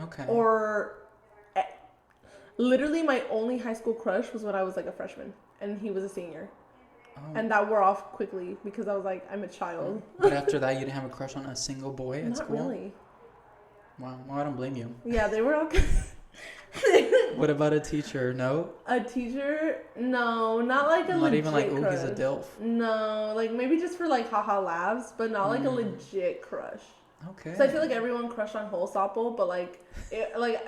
Okay. Or literally my only high school crush was when I was like a freshman and he was a senior. Oh. And that wore off quickly because I was like, I'm a child. But after that, you didn't have a crush on a single boy at school? Not really. Wow. Well, I don't blame you. Yeah, they were okay. What about a teacher? No? A teacher? No, not like a not legit even like, crush. He's a dilf. No, like maybe just for like haha laughs, but not like a legit crush. Okay. So I feel like everyone crushed on Holsopple, but like,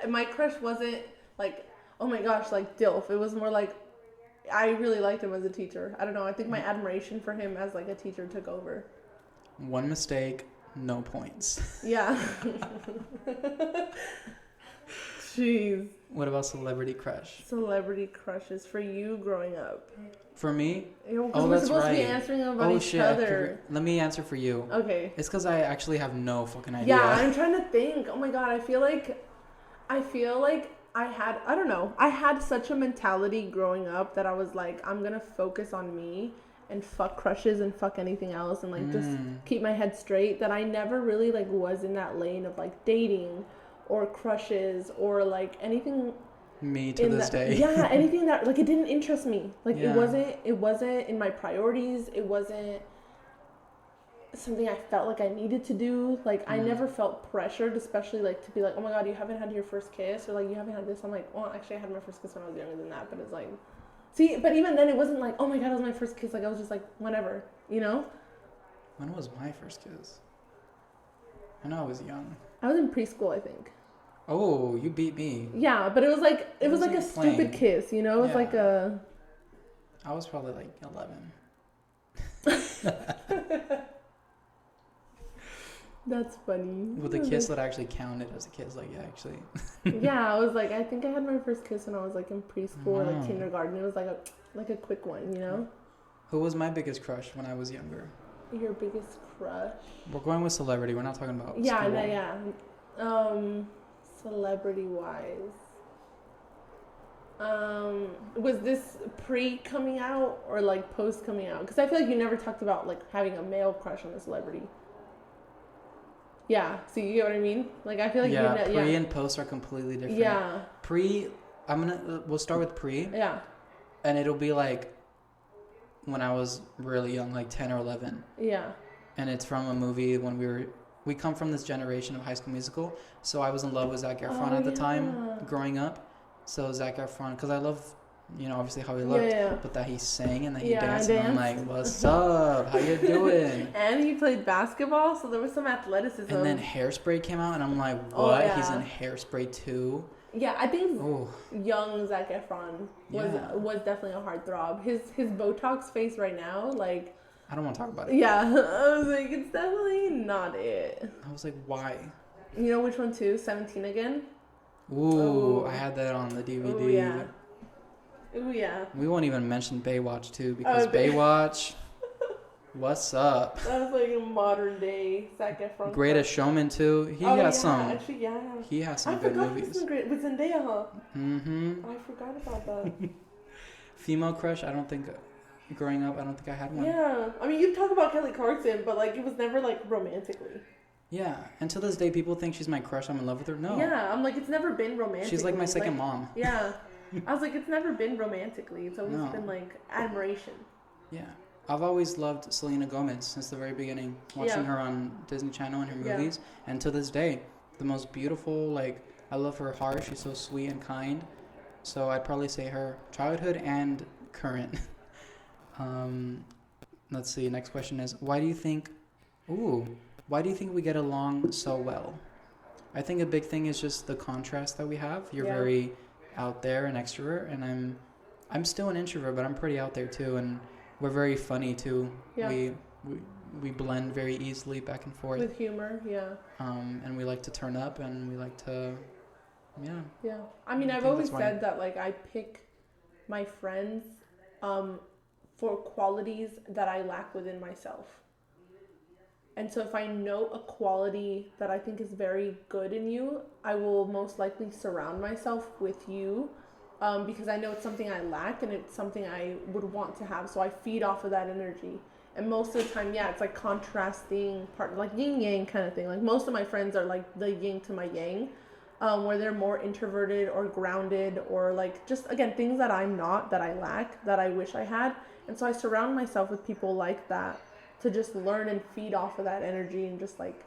my crush wasn't like, oh my gosh, like dilf. It was more like, I really liked him as a teacher. I don't know. I think my admiration for him as like a teacher took over. One mistake, no points. Yeah. Jeez. What about celebrity crush? Celebrity crushes for you growing up. For me? We're supposed to be answering about each other. Let me answer for you. Okay. It's because I actually have no fucking idea. Yeah, I'm trying to think. Oh my god, I feel like I had such a mentality growing up that I was like, I'm gonna focus on me and fuck crushes and fuck anything else and like just keep my head straight, that I never really like was in that lane of like dating or crushes or like anything. Me to this day. Yeah, anything that like it didn't interest me. Like it wasn't in my priorities. It wasn't something I felt like I needed to do. Like I never felt pressured, especially like to be like, oh my god, you haven't had your first kiss, or like you haven't had this. I'm like, well, actually I had my first kiss when I was younger than that, but it's like, see, but even then it wasn't like, oh my god, it was my first kiss. Like I was just like, whenever, you know. When was my first kiss? I know I was young. I was in preschool, I think. Oh, you beat me. Yeah, but it was like a stupid kiss, you know? It was like a... I was probably like 11. That's funny. With a kiss that actually counted as a kiss, like actually. Yeah, I was like, I think I had my first kiss when I was like in preschool or like kindergarten. It was like a quick one, you know? Who was my biggest crush when I was younger? Your biggest crush? We're going with celebrity. We're not talking about school. Celebrity-wise. Was this pre coming out or like post coming out? Because I feel like you never talked about like having a male crush on a celebrity. Yeah, so you get what I mean? Like I feel like pre and post are completely different. Yeah. We'll start with pre. Yeah. And it'll be like when I was really young, like 10 or 11. Yeah. And it's from a movie when we come from this generation of High School Musical, so I was in love with Zac Efron at the time, growing up. So Zac Efron, because I love, obviously how he looked, but that he sang and that he danced, and I'm like, what's up? How you doing? And he played basketball, so there was some athleticism. And then Hairspray came out, and I'm like, what? He's in Hairspray too? Yeah, I think young Zac Efron was definitely a heartthrob. His Botox face right now, like... I don't want to talk about it. Yeah, I was like, it's definitely not it. I was like, why? You know which one too? 17 Again? Ooh, I had that on the DVD. Ooh, yeah. Ooh, yeah. We won't even mention Baywatch too, because Baywatch, what's up? That was like a modern day Zac Efron. Greatest Showman too. He has some good movies. With Zendaya, huh? Mm-hmm. I forgot about that. Female crush, I don't think... growing up, I don't think I had one. Yeah, I mean, you talk about Kelly Clarkson, but like it was never like romantically. Yeah, and to this day, people think she's my crush. I'm in love with her. No. Yeah, I'm like, it's never been romantic. She's like my second mom. Yeah, I was like, it's never been romantically. It's always been like admiration. Yeah, I've always loved Selena Gomez since the very beginning. Watching her on Disney Channel and her movies, and to this day, the most beautiful. Like, I love her heart. She's so sweet and kind. So I'd probably say her childhood and current. Let's see. Next question is, why do you think we get along so well? I think a big thing is just the contrast that we have. You're very out there and extrovert, and I'm still an introvert, but I'm pretty out there too, and we're very funny too. Yeah. We blend very easily back and forth. With humor, yeah. And we like to turn up, and we like to, yeah. Yeah. I mean, I've always said that, like, I pick my friends for qualities that I lack within myself. And so if I know a quality that I think is very good in you, I will most likely surround myself with you because I know it's something I lack and it's something I would want to have. So I feed off of that energy. And most of the time, it's like contrasting part, like yin yang kind of thing. Like most of my friends are like the yin to my yang, where they're more introverted or grounded or like just, again, things that I'm not, that I lack, that I wish I had. And so I surround myself with people like that to just learn and feed off of that energy and just like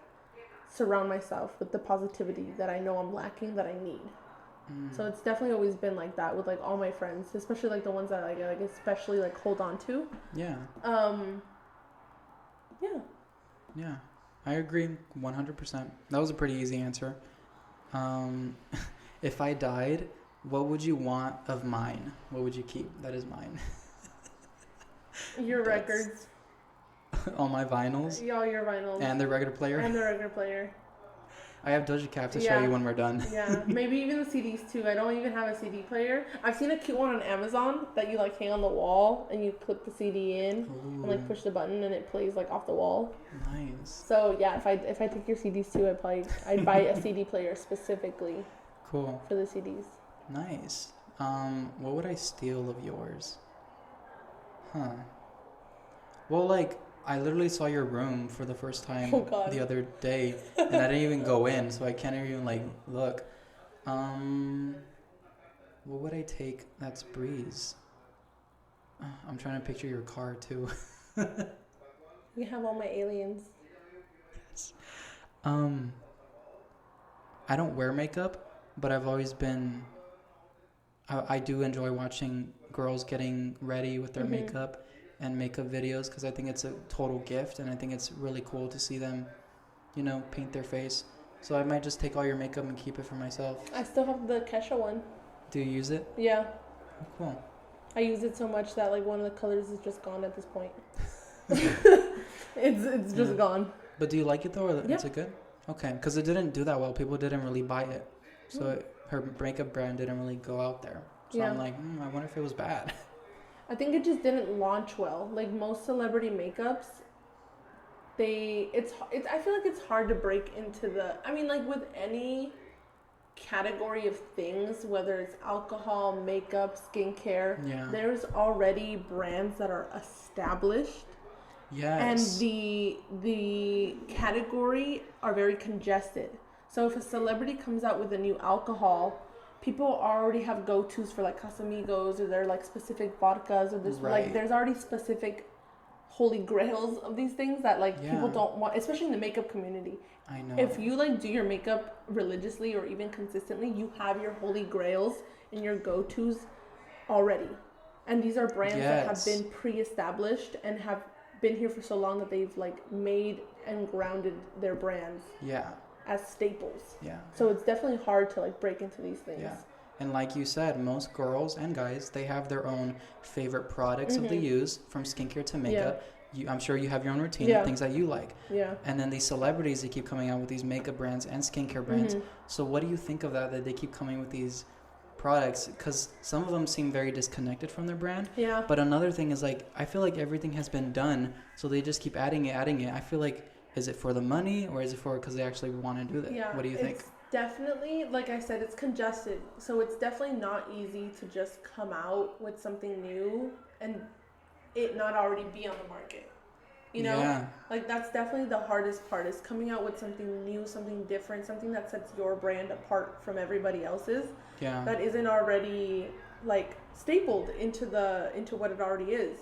surround myself with the positivity that I know I'm lacking, that I need. So it's definitely always been like that with like all my friends, especially like the ones that I like especially like hold on to. Yeah. Yeah, I agree 100%. That was a pretty easy answer. If I died, what would you want of mine? What would you keep that is mine? Your records. All my vinyls? Yeah, all your vinyls. And the record player? And the record player. I have Doja Cat to show you when we're done. Yeah, maybe even the CDs too. I don't even have a CD player. I've seen a cute one on Amazon that you like hang on the wall and you clip the CD in and like push the button and it plays like off the wall. Nice. So yeah, if I take your CDs too, I'd buy a CD player specifically. Cool. For the CDs. Nice. What would I steal of yours? Well, like, I literally saw your room for the first time the other day, and I didn't even go in, so I can't even, like, look. What would I take that's Breeze? I'm trying to picture your car, too. You have all my aliens. Yes. I don't wear makeup, but I've always been... I do enjoy watching girls getting ready with their makeup and makeup videos because I think it's a total gift and I think it's really cool to see them, paint their face. So I might just take all your makeup and keep it for myself. I still have the Kesha one. Do you use it? Yeah. Oh, cool. I use it so much that like one of the colors is just gone at this point. It's just gone. But do you like it though, or is it good? Okay, because it didn't do that well. People didn't really buy it. So her makeup brand didn't really go out there. So I'm like, I wonder if it was bad. I think it just didn't launch well. Like most celebrity makeups, I feel like it's hard to break into like with any category of things, whether it's alcohol, makeup, skincare, there's already brands that are established. Yes. And the category are very congested. So if a celebrity comes out with a new alcohol, people already have go-tos for like Casamigos or their like specific vodkas or there's already specific holy grails of these things that like people don't want, especially in the makeup community. I know. If you like do your makeup religiously or even consistently, you have your holy grails and your go-tos already. And these are brands that have been pre-established and have been here for so long that they've like made and grounded their brands. Yeah. As staples. Yeah. So it's definitely hard to like break into these things. Yeah. And like you said, most girls and guys, they have their own favorite products that they use, from skincare to makeup. I'm sure you have your own routine of things that you like. Yeah. And then these celebrities, they keep coming out with these makeup brands and skincare brands. So what do you think of that they keep coming with these products? Because some of them seem very disconnected from their brand. Yeah. But another thing is like, I feel like everything has been done, so they just keep adding it. I feel like, is it for the money or is it for because they actually want to do that? Yeah. What do you think? It's definitely, like I said, it's congested. So it's definitely not easy to just come out with something new and it not already be on the market. You know? Yeah. Like, that's definitely the hardest part, is coming out with something new, something different, something that sets your brand apart from everybody else's. Yeah. That isn't already, like, stapled into what it already is.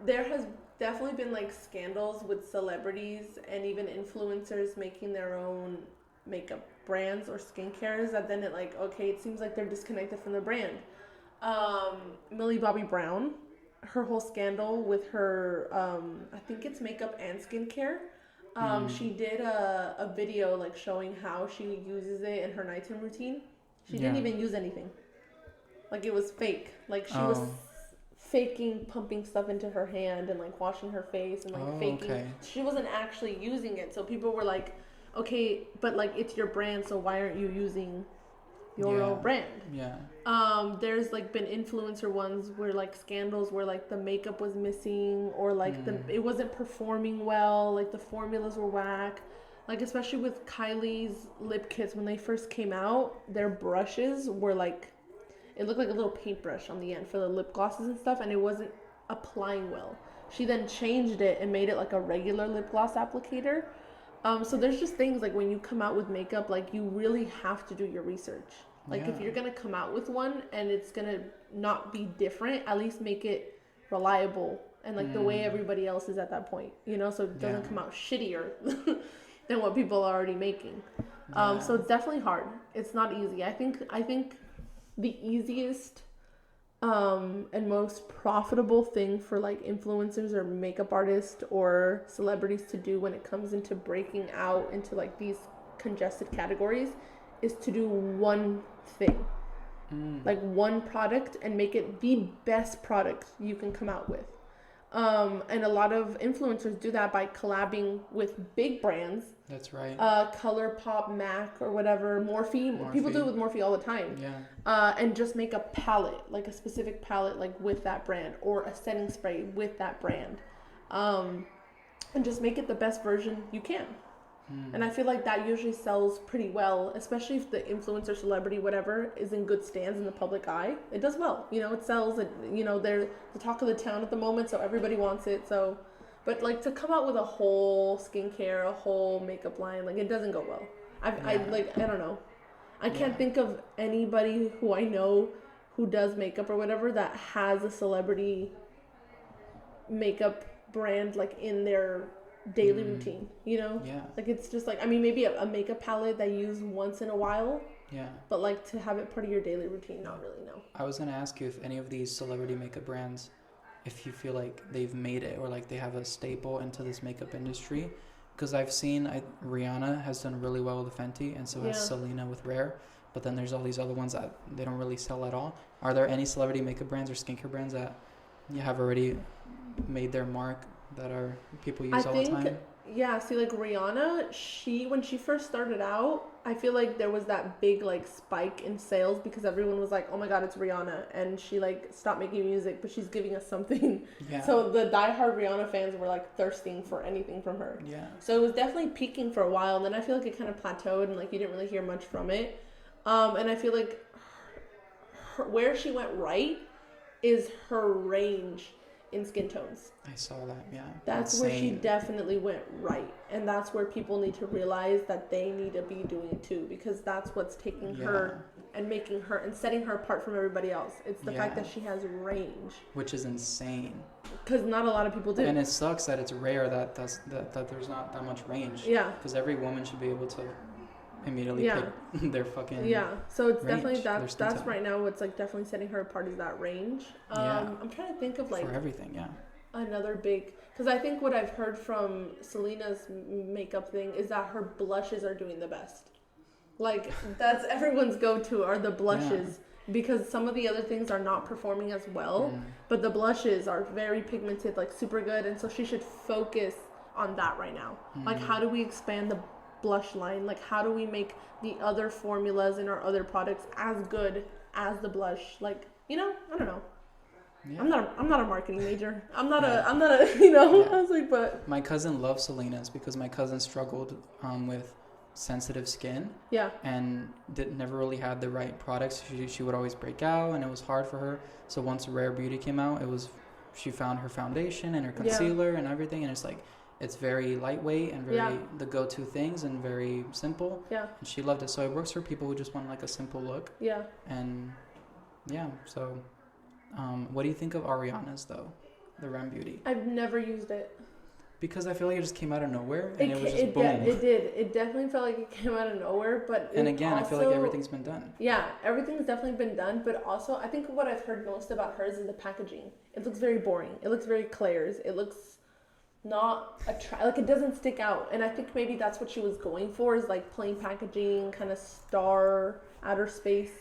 There has definitely been, like, scandals with celebrities and even influencers making their own makeup brands or skincares that then it seems like they're disconnected from the brand. Millie Bobby Brown, her whole scandal with her, I think it's makeup and skincare. She did a video like showing how she uses it in her nighttime routine. She didn't even use anything. Like, it was fake. Like, she was faking pumping stuff into her hand and like washing her face and like faking. Okay. She wasn't actually using it. So people were like, okay, but like, it's your brand, so why aren't you using your own brand? Yeah. There's like been influencer ones where like scandals where like the makeup was missing or like it wasn't performing well, like the formulas were whack. Like, especially with Kylie's lip kits, when they first came out, their brushes were like, it looked like a little paintbrush on the end for the lip glosses and stuff, and it wasn't applying well. She then changed it and made it like a regular lip gloss applicator. So there's just things like when you come out with makeup, like, you really have to do your research. Like, if you're going to come out with one and it's going to not be different, at least make it reliable and like the way everybody else is at that point, you know, so it doesn't come out shittier than what people are already making. So it's definitely hard. It's not easy. I think the easiest and most profitable thing for like influencers or makeup artists or celebrities to do when it comes into breaking out into like these congested categories is to do one thing, like one product, and make it the best product you can come out with. And a lot of influencers do that by collabing with big brands. That's right. ColourPop, MAC, or whatever, Morphe. People do it with Morphe all the time. Yeah. And just make a palette, like a specific palette, like with that brand, or a setting spray with that brand. And just make it the best version you can. And I feel like that usually sells pretty well, especially if the influencer, celebrity, whatever, is in good stands in the public eye. It does well. You know, it sells. And, you know, they're the talk of the town at the moment, so everybody wants it. So, but like, to come out with a whole skincare, a whole makeup line, like, it doesn't go well. I don't know. I can't think of anybody who I know who does makeup or whatever that has a celebrity makeup brand like in their daily routine, you know? Like, it's just like, I mean, maybe a makeup palette that you use once in a while, but like, to have it part of your daily routine, not really, no. I was gonna ask you if any of these celebrity makeup brands, if you feel like they've made it or like they have a staple into this makeup industry, because I've seen Rihanna has done really well with Fenty, and so has Selena with Rare, but then there's all these other ones that they don't really sell at all. Are there any celebrity makeup brands or skincare brands that you have already made their mark, that are people use all the time? Yeah, see, like Rihanna, when she first started out, I feel like there was that big like spike in sales because everyone was like, oh my god, it's Rihanna, and she like stopped making music, but she's giving us something. So the diehard Rihanna fans were like thirsting for anything from her. So it was definitely peaking for a while, and then I feel like it kind of plateaued and like you didn't really hear much from it. And I feel like where she went right is her range in skin tones. I saw that, That's where she definitely went right. And that's where people need to realize that they need to be doing it too, because that's what's taking her and making her and setting her apart from everybody else. It's the fact that she has range. Which is insane. Because not a lot of people do. And it sucks that it's rare that there's not that much range. Because every woman should be able to immediately pick their fucking so it's range, definitely that's right now what's like definitely setting her apart is that range. I'm trying to think of like for everything another big, because I think what I've heard from Selena's makeup thing is that her blushes are doing the best. Like, that's everyone's go-to are the blushes, because some of the other things are not performing as well, but the blushes are very pigmented, like super good, and so she should focus on that right now. Like, how do we expand the blush line? Like, how do we make the other formulas in our other products as good as the blush? Like, you know, I don't know. I'm not a marketing major. I'm not a you know. I was like, but my cousin loves Selena's because my cousin struggled with sensitive skin. And never really had the right products. She would always break out, and it was hard for her. So once Rare Beauty came out, it was she found her foundation and her Yeah. concealer and everything, and it's like it's very lightweight and very Yeah. the go-to things and very simple. Yeah. And she loved it. So it works for people who just want like a simple look. Yeah. And yeah, so what do you think of Ariana's though, the Rem Beauty? I've never used it. Because I feel like it just came out of nowhere and it was just It boom. it did. It definitely felt like it came out of nowhere, but And it again, I feel like also- everything's been done. Yeah, everything's definitely been done, but also I think what I've heard most about hers is the packaging. It looks very boring. It looks very Claire's. It looks not like it doesn't stick out. And I think maybe that's what she was going for, is like plain packaging, kind of star, outer space,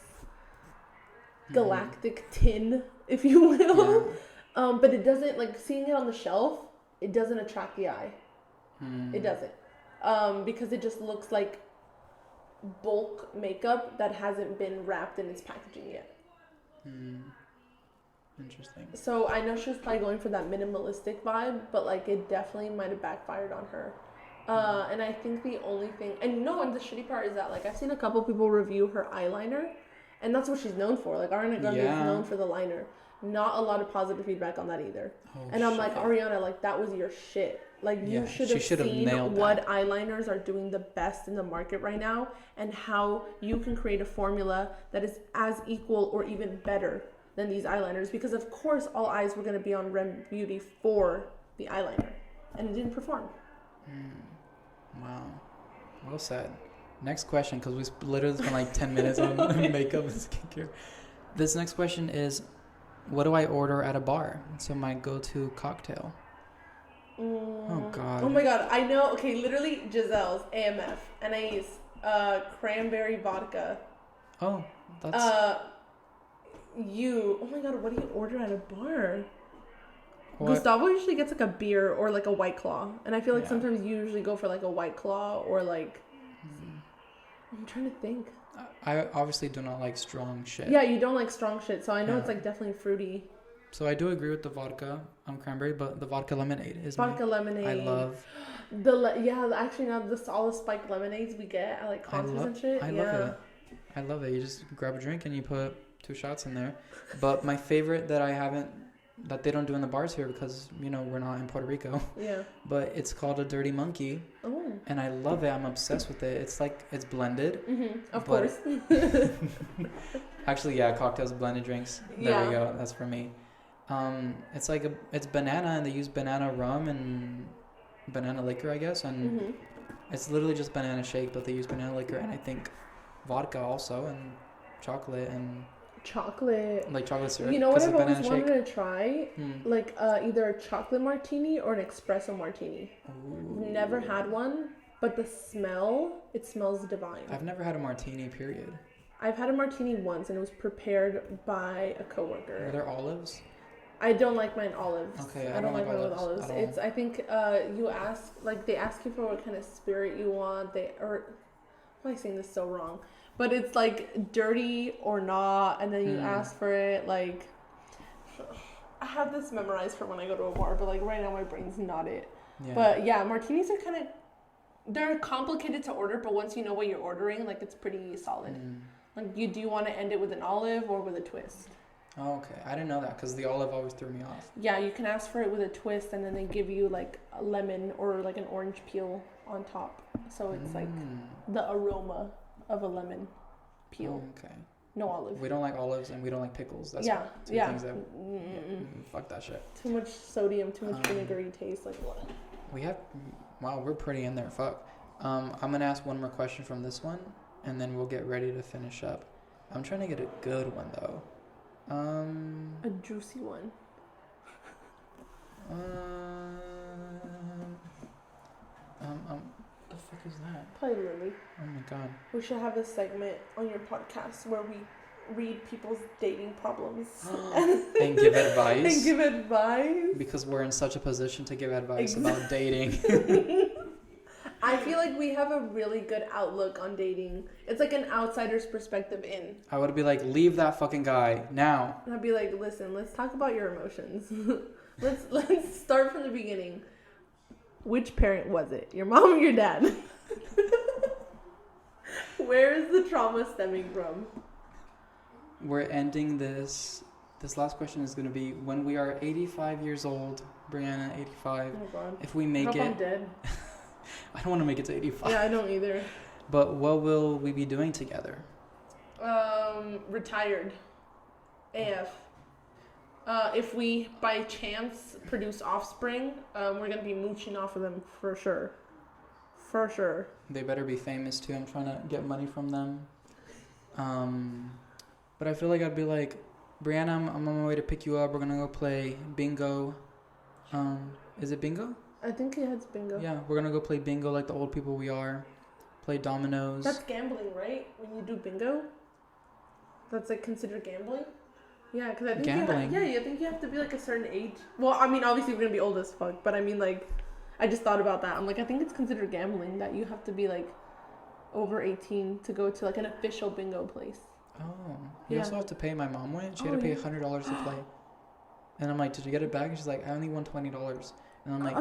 galactic tin, if you will. Yeah. But it doesn't, like, seeing it on the shelf, it doesn't attract the eye. It doesn't. Because it just looks like bulk makeup that hasn't been wrapped in its packaging yet. Interesting. So I know she was probably going for that minimalistic vibe, but like it definitely might have backfired on her. And I think the only thing, and the shitty part is that like I've seen a couple people review her eyeliner, and that's what she's known for. Like Ariana Grande is known for the liner. Not a lot of positive feedback on that either. And I'm like, Ariana, like that was your shit. Like you should have seen what eyeliners are doing the best in the market right now, and how you can create a formula that is as equal or even better than these eyeliners. Because of course all eyes were going to be on Rem Beauty for the eyeliner, and it didn't perform. Wow. Well said. Next question, because we literally spent like 10 minutes on makeup and skincare. This next question is, what do I order at a bar? So my go-to cocktail. Oh God. Oh my God, I know. Okay, literally Giselle's AMF, Anais, cranberry vodka. Oh, that's. Oh my God, what do you order at a bar? What? Gustavo usually gets like a beer or like a White Claw, and I feel like Yeah. sometimes you usually go for like a White Claw or like. I'm trying to think. I obviously do not like strong shit. Yeah, you don't like strong shit, so I know Yeah. it's like definitely fruity. So I do agree with the vodka cranberry, but the vodka lemonade is Vodka my, lemonade. I love. Actually now all the spiked lemonades we get at like concerts and shit. I love it. You just grab a drink and you put 2 shots in there. But my favorite that they don't do in the bars here because we're not in Puerto Rico. Yeah. But it's called a Dirty Monkey. Oh. And I love it. I'm obsessed with it. It's like it's blended. Of course. Actually, yeah, cocktails, blended drinks. There we go. That's for me. It's like it's banana, and they use banana rum and banana liquor, I guess, and it's literally just banana shake, but they use banana liquor and I think vodka also, and chocolate and like chocolate syrup. You know what I've always banana wanted to try? Like either a chocolate martini or an espresso martini. Ooh. Never had one, but it smells divine. I've never had a martini, period. I've had a martini once, and it was prepared by a coworker. Are there olives? I don't like mine olives. Okay, I don't like mine with olives. at all. It's I think they ask you for what kind of spirit you want. Why am I saying this so wrong? But it's like dirty or not, and then you ask for it. Like I have this memorized for when I go to a bar, but like right now my brain's not it. Yeah. But yeah, martinis are they're complicated to order, but once you know what you're ordering, like it's pretty solid. Like do you want to end it with an olive or with a twist? Oh, okay. I didn't know that because the olive always threw me off. Yeah, you can ask for it with a twist, and then they give you like a lemon or like an orange peel on top. So it's like the aroma of a lemon peel. Oh, okay. No olive. We don't like olives and we don't like pickles. That's two things that fuck that shit. Too much sodium, too much vinegary taste. Like what? We're pretty in there. Fuck. I'm gonna ask one more question from this one, and then we'll get ready to finish up. I'm trying to get a good one though. A juicy one. The fuck is that? Probably Lily. Oh my God. We should have a segment on your podcast where we read people's dating problems and give advice. Because we're in such a position to give advice about dating. I feel like we have a really good outlook on dating. It's like an outsider's perspective in. I would be like, leave that fucking guy now. And I'd be like, listen, let's talk about your emotions. let's start from the beginning. Which parent was it? Your mom or your dad? Where is the trauma stemming from? We're ending this This last question is going to be, when we are 85 years old, Brianna, 85, Oh God. if we I make hope it... I'm dead. I don't want to make it to 85. Yeah, I don't either. But what will we be doing together? Retired. AF. If we, by chance, produce offspring, we're going to be mooching off of them for sure. For sure. They better be famous, too. I'm trying to get money from them. But I feel like I'd be like, Brianna, I'm on my way to pick you up. We're going to go play bingo. Is it bingo? I think it has bingo. Yeah, we're going to go play bingo like the old people we are. Play dominoes. That's gambling, right? When you do bingo? That's like considered gambling? Yeah, because I think Gambling? I think you have to be like a certain age. Well, I mean, obviously we're going to be old as fuck, but I mean, like, I just thought about that. I'm like, I think it's considered gambling that you have to be like over 18 to go to like an official bingo place. Oh, you also have to pay. My mom went. She had to pay $100 to play. And I'm like, did you get it back? And she's like, I only won $20. And I'm like,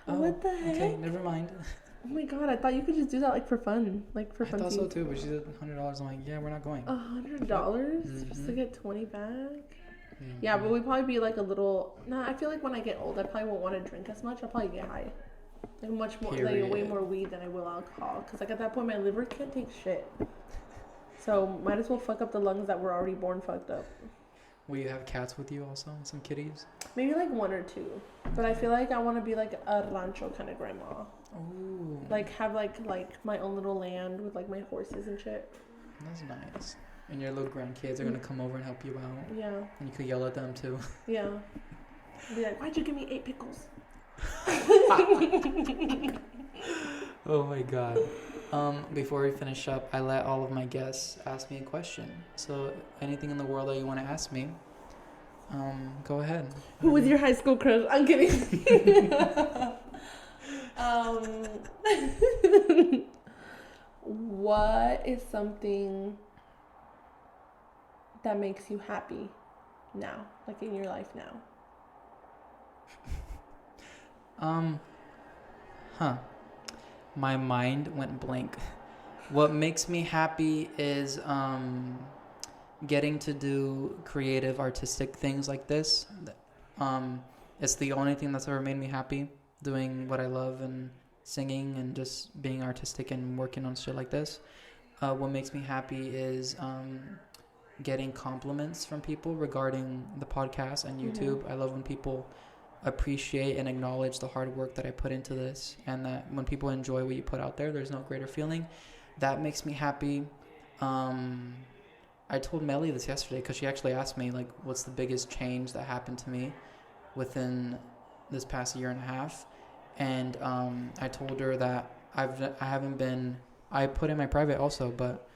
what the heck? Okay, never mind. Oh my God, I thought you could just do that like for fun. Like for fun. I thought so too, but she said $100. I'm like, yeah, we're not going. $100 just to get 20 back? Yeah, but we'd probably be like a little... Nah, I feel like when I get old, I probably won't want to drink as much. I'll probably get high. Like much more, like way more weed than I will alcohol. Because like at that point, my liver can't take shit. So might as well fuck up the lungs that were already born fucked up. Will you have cats with you also? Some kitties? Maybe like 1 or 2. But I feel like I want to be like a rancho kind of grandma. Oh. Like have like my own little land with like my horses and shit. That's nice. And your little grandkids are going to come over and help you out. Yeah. And you could yell at them too. Yeah. Be like, why'd you give me 8 pickles? Oh my God. Before we finish up, I let all of my guests ask me a question. So anything in the world that you want to ask me, go ahead. Who was your high school crush? I'm kidding. What is something that makes you happy now, like in your life now? My mind went blank. What makes me happy is getting to do creative, artistic things like this. It's the only thing that's ever made me happy, doing what I love and singing and just being artistic and working on shit like this. What makes me happy is getting compliments from people regarding the podcast and YouTube. I love when people appreciate and acknowledge the hard work that I put into this, and that when people enjoy what you put out there, there's no greater feeling. That makes me happy. I told Melly this yesterday because she actually asked me, like, what's the biggest change that happened to me within this past year and a half. And I told her that I put in my private also, but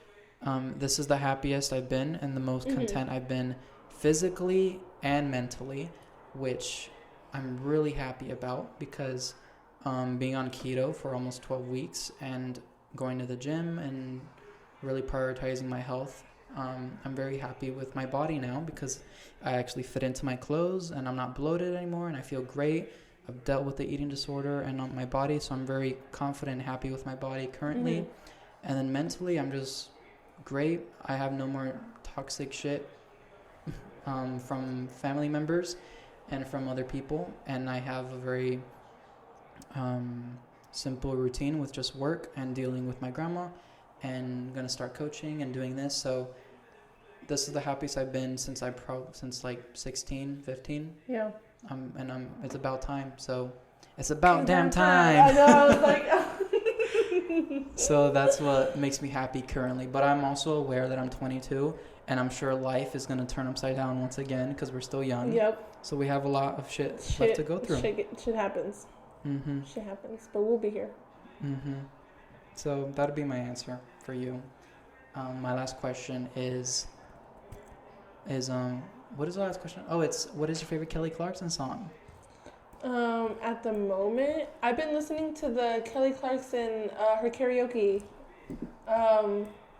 this is the happiest I've been and the most content I've been physically and mentally, which I'm really happy about because being on keto for almost 12 weeks and going to the gym and really prioritizing my health, I'm very happy with my body now because I actually fit into my clothes and I'm not bloated anymore and I feel great. I've dealt with the eating disorder and on my body, so I'm very confident and happy with my body currently. And then mentally, I'm just great. I have no more toxic shit from family members and from other people, and I have a very simple routine with just work and dealing with my grandma, and I'm gonna start coaching and doing this. So this is the happiest I've been since like 16, 15. Yeah. It's about time. So it's about damn time. I know. I was like. So that's what makes me happy currently. But I'm also aware that I'm 22, and I'm sure life is gonna turn upside down once again because we're still young. Yep. So we have a lot of shit left to go through. Shit happens. Shit happens, but we'll be here. So that'd be my answer for you. My last question is what is the last question? Oh, it's what is your favorite Kelly Clarkson song? At the moment, I've been listening to the Kelly Clarkson, her karaoke.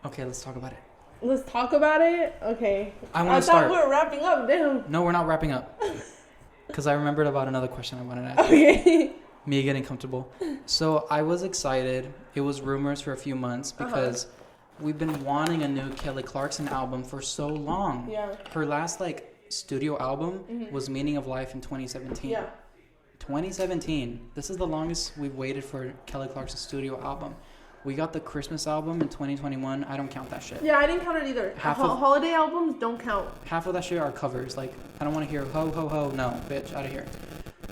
Okay, let's talk about it. Let's talk about it? Okay. I want to start. I thought we were wrapping up, damn. No, we're not wrapping up. Because I remembered about another question I wanted to ask. Okay. Me getting comfortable. So I was excited. It was rumors for a few months because we've been wanting a new Kelly Clarkson album for so long. Yeah. Her last studio album was Meaning of Life in 2017. Yeah. 2017. This is the longest we've waited for Kelly Clarkson's studio album. We got the Christmas album in 2021. I don't count that shit. Yeah, I didn't count it either. Holiday albums don't count. Half of that shit are covers. Like, I don't want to hear ho, ho, ho. No, bitch, out of here.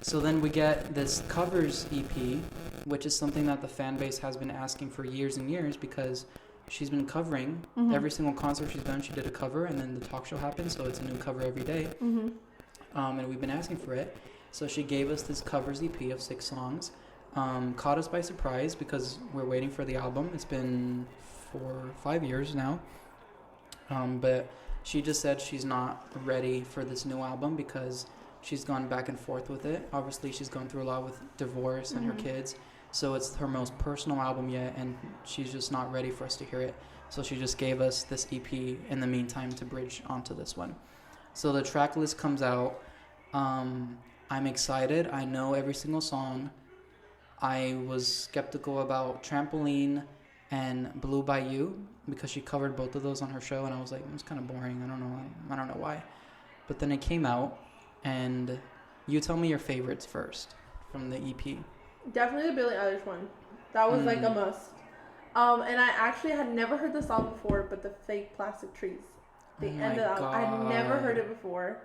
So then we get this covers EP, which is something that the fan base has been asking for years and years because she's been covering every single concert she's done. She did a cover, and then the talk show happened, so it's a new cover every day. And we've been asking for it. So she gave us this covers EP of 6 songs. Caught us by surprise because we're waiting for the album. It's been 4 or 5 years now. But she just said she's not ready for this new album because she's gone back and forth with it. Obviously, she's gone through a lot with divorce and her kids. So it's her most personal album yet, and she's just not ready for us to hear it. So she just gave us this EP in the meantime to bridge onto this one. So the track list comes out. I'm excited. I know every single song. I was skeptical about Trampoline and Blue by You because she covered both of those on her show, and I was like, it's kind of boring. I don't know why. But then it came out, and you tell me your favorites first from the EP. Definitely the Billie Eilish one. That was like a must. And I actually had never heard the song before, but the Fake Plastic Trees. The end of that. I had never heard it before.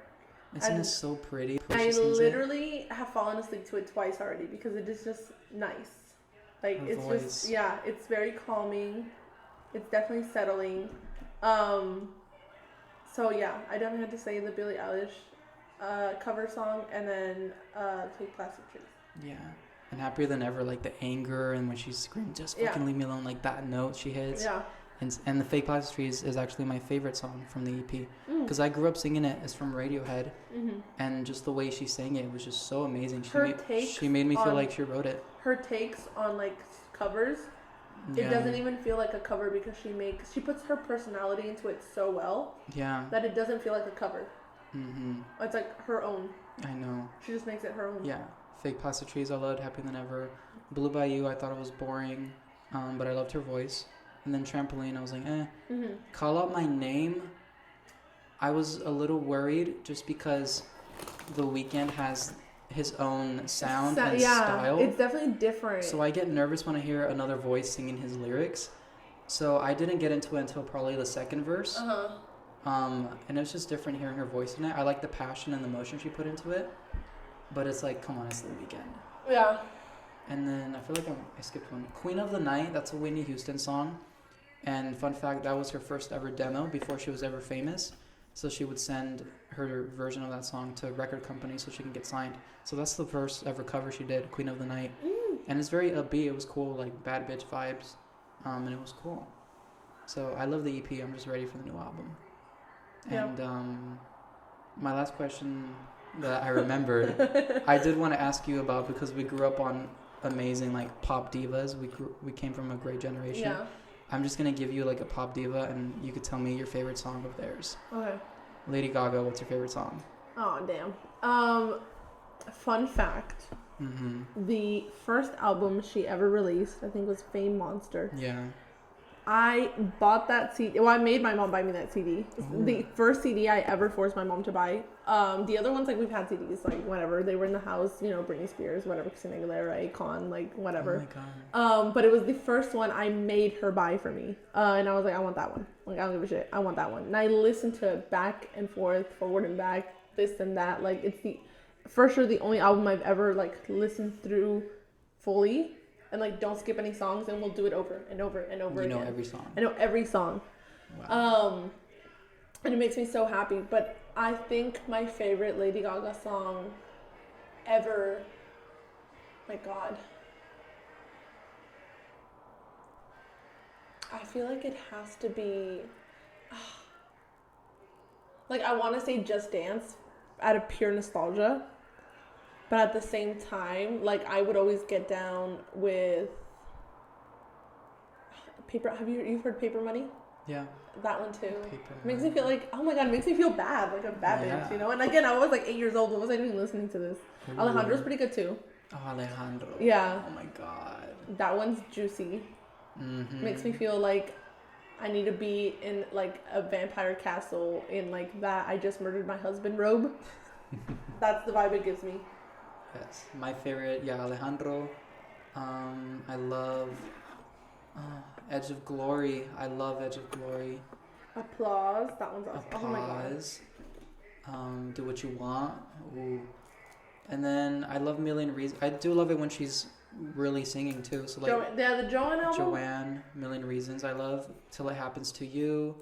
Isn't it so pretty? I literally have fallen asleep to it twice already because it is just nice. Like Her it's voice. just it's very calming. It's definitely settling. So yeah, I definitely had to say the Billie Eilish cover song and then Fake Plastic Trees. Yeah. And Happier Than Ever, like the anger and when she screamed, just fucking leave me alone, like that note she hits. Yeah. And the Fake Plastic Trees is actually my favorite song from the EP because I grew up singing it. It's from Radiohead, and just the way she sang it was just so amazing. She made me feel like she wrote it. Her takes on like covers, it doesn't even feel like a cover because she puts her personality into it so well. Yeah. That it doesn't feel like a cover. It's like her own. I know. She just makes it her own. Yeah. Fake Plastic Trees, I loved. Happier Than Ever. Blue by You, I thought it was boring, but I loved her voice. And then Trampoline, I was like, Call Out My Name, I was a little worried just because The Weeknd has his own sound and style. It's definitely different. So I get nervous when I hear another voice singing his lyrics. So I didn't get into it until probably the second verse. And it was just different hearing her voice in it. I like the passion and the emotion she put into it. But it's like, come on, it's The Weeknd. Yeah. And then I feel like I skipped one. Queen of the Night, that's a Whitney Houston song. And fun fact, that was her first ever demo before she was ever famous. So she would send her version of that song to a record company so she can get signed. So that's the first ever cover she did, Queen of the Night. And it's very upbeat. It was cool, like bad bitch vibes. And it was cool. So I love the EP. I'm just ready for the new album. Yep. And my last question that I remembered, I did want to ask you about because we grew up on amazing like pop divas. We came from a great generation. Yeah. I'm just going to give you like a pop diva and you could tell me your favorite song of theirs. Okay. Lady Gaga, what's your favorite song? Oh, damn. Fun fact. The first album she ever released, I think, was Fame Monster. Yeah. I bought that CD. Well, I made my mom buy me that CD. Ooh. The first CD I ever forced my mom to buy. The other ones, like, we've had CDs, like, whatever. They were in the house, you know, Britney Spears, whatever, Christina Aguilera, Akon, like, whatever. Oh, my God. But it was the first one I made her buy for me. And I was like, I want that one. Like, I don't give a shit. I want that one. And I listened to it back and forth, forward and back, this and that. Like, it's for sure the only album I've ever, like, listened through fully. And, like, don't skip any songs, and we'll do it over and over and over again. You know every song. I know every song. Wow. And it makes me so happy. But I think my favorite Lady Gaga song ever, my God. I feel like it has to be, like, I want to say Just Dance out of pure nostalgia. But at the same time, like, I would always get down with Paper. You've heard Paper Money? Yeah. That one too. Paper makes me feel like, oh my God, it makes me feel bad, like a bad bitch, you know? And again, I was like 8 years old. What was I doing listening to this? Ooh. Alejandro's pretty good too. Oh, Alejandro. Yeah. Oh my God. That one's juicy. Makes me feel like I need to be in like a vampire castle in like that I just murdered my husband robe. That's the vibe it gives me. Yes. My favorite, yeah, Alejandro. I love Edge of Glory. I love Edge of Glory. Applause. That one's awesome. Oh my god. Applause. Do What You Want. Ooh. And then I love Million Reasons. I do love it when she's really singing too. So like the Joanne album. Joanne, Million Reasons. I love Till It Happens to You.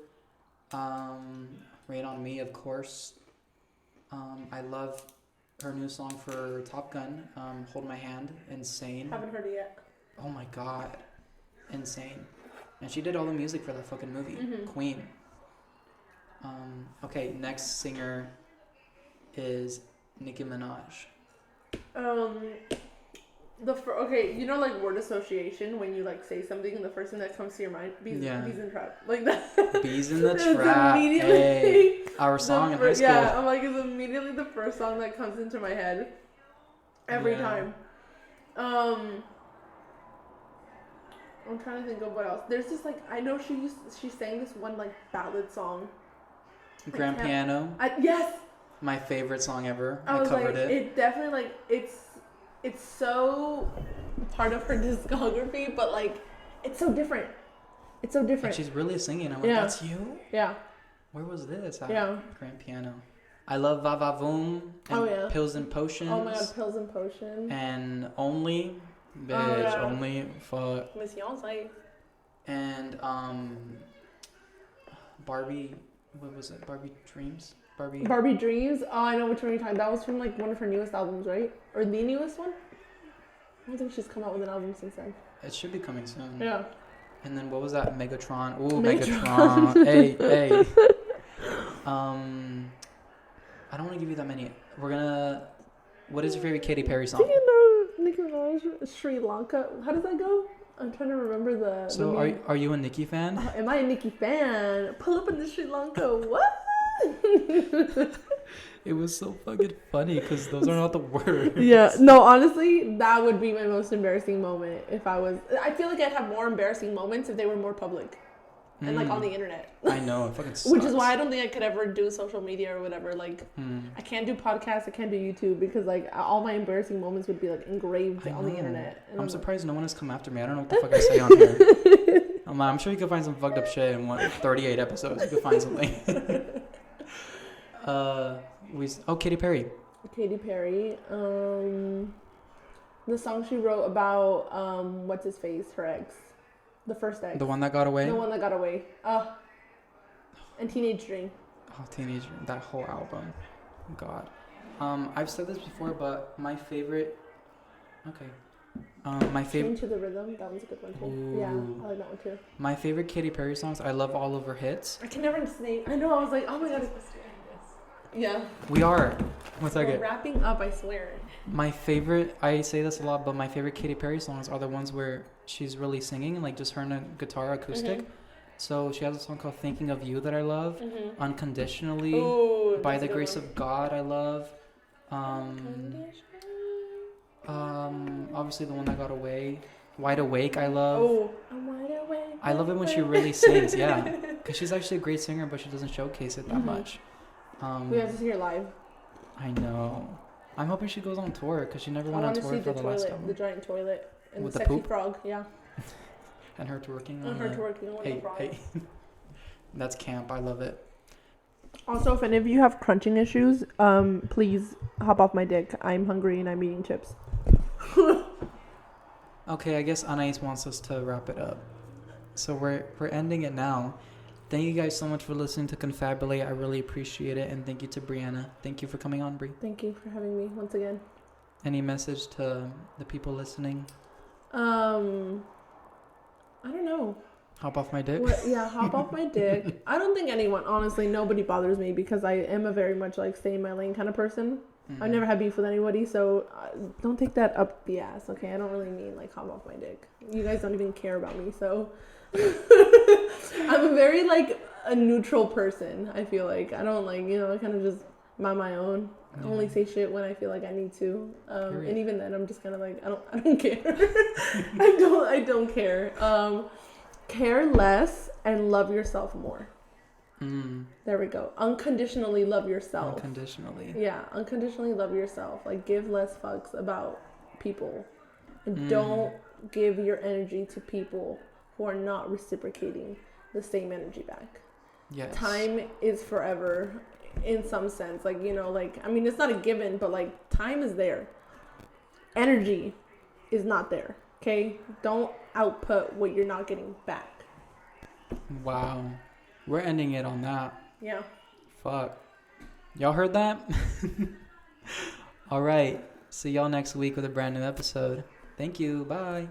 Rain on Me, of course. I love her new song for Top Gun, Hold My Hand. Insane. Haven't heard it yet. Oh my god. Insane. And she did all the music for that fucking movie. Mm-hmm. Queen. Okay, next singer is Nicki Minaj. Okay, you know, like word association, when you like say something and the first thing that comes to your mind, bees in trap, like that. Bees in the trap. Hey, our song in high school. Yeah, I'm like, it's immediately the first song that comes into my head every time. I'm trying to think of what else. There's this like, I know she sang this one like ballad song. Grand Piano. Yes. My favorite song ever. I was covered like, it. It definitely like it's so part of her discography, but like it's so different. It's so different. And she's really singing. I'm like, that's you? Yeah. Where was this at? Yeah. Grand Piano. I love Va Va Voom and Pills and Potions. Oh my god, Pills and Potions. And Only. Bitch, Only. Fuck. Miss Beyonce. And Barbie, what was it? Barbie Dreams? Barbie Dreams. Oh, I know which one you're talking. That was from like one of her newest albums, right? Or the newest one? I don't think she's come out with an album since then. It should be coming soon. Yeah. And then what was that? Megatron. Ooh, Megatron. Hey. I don't want to give you that many. What is your favorite Katy Perry song? Do you know Nicki Minaj, Sri Lanka? How does that go? I'm trying to remember the. So are you a Nicki fan? Am I a Nicki fan? Pull up in the Sri Lanka. What? It was so fucking funny because those are not the words. Yeah, no, honestly, that would be my most embarrassing moment if I was. I feel like I'd have more embarrassing moments if they were more public and like on the internet. I know, it fucking sucks. Which is why I don't think I could ever do social media or whatever. Like, I can't do podcasts, I can't do YouTube because like all my embarrassing moments would be like engraved on the internet. And I'm surprised no one has come after me. I don't know what the fuck I say on here. I'm sure you could find some fucked up shit in 38 episodes. You could find something. Katy Perry. Katy Perry. The song she wrote about what's his face, her ex, the first ex. The one that got away. The one that got away. And Teenage Dream. Oh, Teenage Dream. That whole album. God. I've said this before, but my favorite. Okay. My favorite. Chain to the Rhythm. That one's a good one too. Ooh. Yeah, I like that one too. My favorite Katy Perry songs. I love all of her hits. I can never say. I know. I was like, oh my god. Yeah. We are. One second. We're wrapping up, I swear. My favorite, I say this a lot, but my favorite Katy Perry songs are the ones where she's really singing, like just her and a guitar acoustic. Mm-hmm. So she has a song called Thinking of You that I love. Mm-hmm. Unconditionally. Ooh, By the Grace of God, I love. Obviously the one that got away. Wide Awake, I love. Oh, I'm wide awake. I love it when she really sings, yeah. Because she's actually a great singer, but she doesn't showcase it that much. We have to see her live. I know. I'm hoping she goes on tour because she never went on tour for the last album. The giant toilet and with the sexy poop frog, yeah. And her twerking. And her twerking on the frog. Hey. That's camp. I love it. Also, if any of you have crunching issues, please hop off my dick. I'm hungry and I'm eating chips. Okay, I guess Anais wants us to wrap it up. So we're ending it now. Thank you guys so much for listening to Confabulate. I really appreciate it. And thank you to Brianna. Thank you for coming on, Bri. Thank you for having me once again. Any message to the people listening? I don't know. Hop off my dick? Hop off my dick. I don't think anyone, honestly, nobody bothers me because I am a very much like stay in my lane kind of person. I've never had beef with anybody, so don't take that up the ass, okay? I don't really mean like hop off my dick. You guys don't even care about me, so... I'm a very like a neutral person. I feel like I don't like I kind of just mind my own. I only say shit when I feel like I need to, and even then I'm just kind of like I don't care. I don't care. Care less and love yourself more. Mm. There we go. Unconditionally love yourself. Unconditionally. Yeah, unconditionally love yourself. Like, give less fucks about people. And don't give your energy to people who are not reciprocating the same energy back. Yes. Time is forever in some sense. Like, you know, like, I mean, it's not a given, but like, time is there. Energy is not there. Okay? Don't output what you're not getting back. Wow. We're ending it on that. Yeah. Fuck. Y'all heard that? All right. See y'all next week with a brand new episode. Thank you. Bye.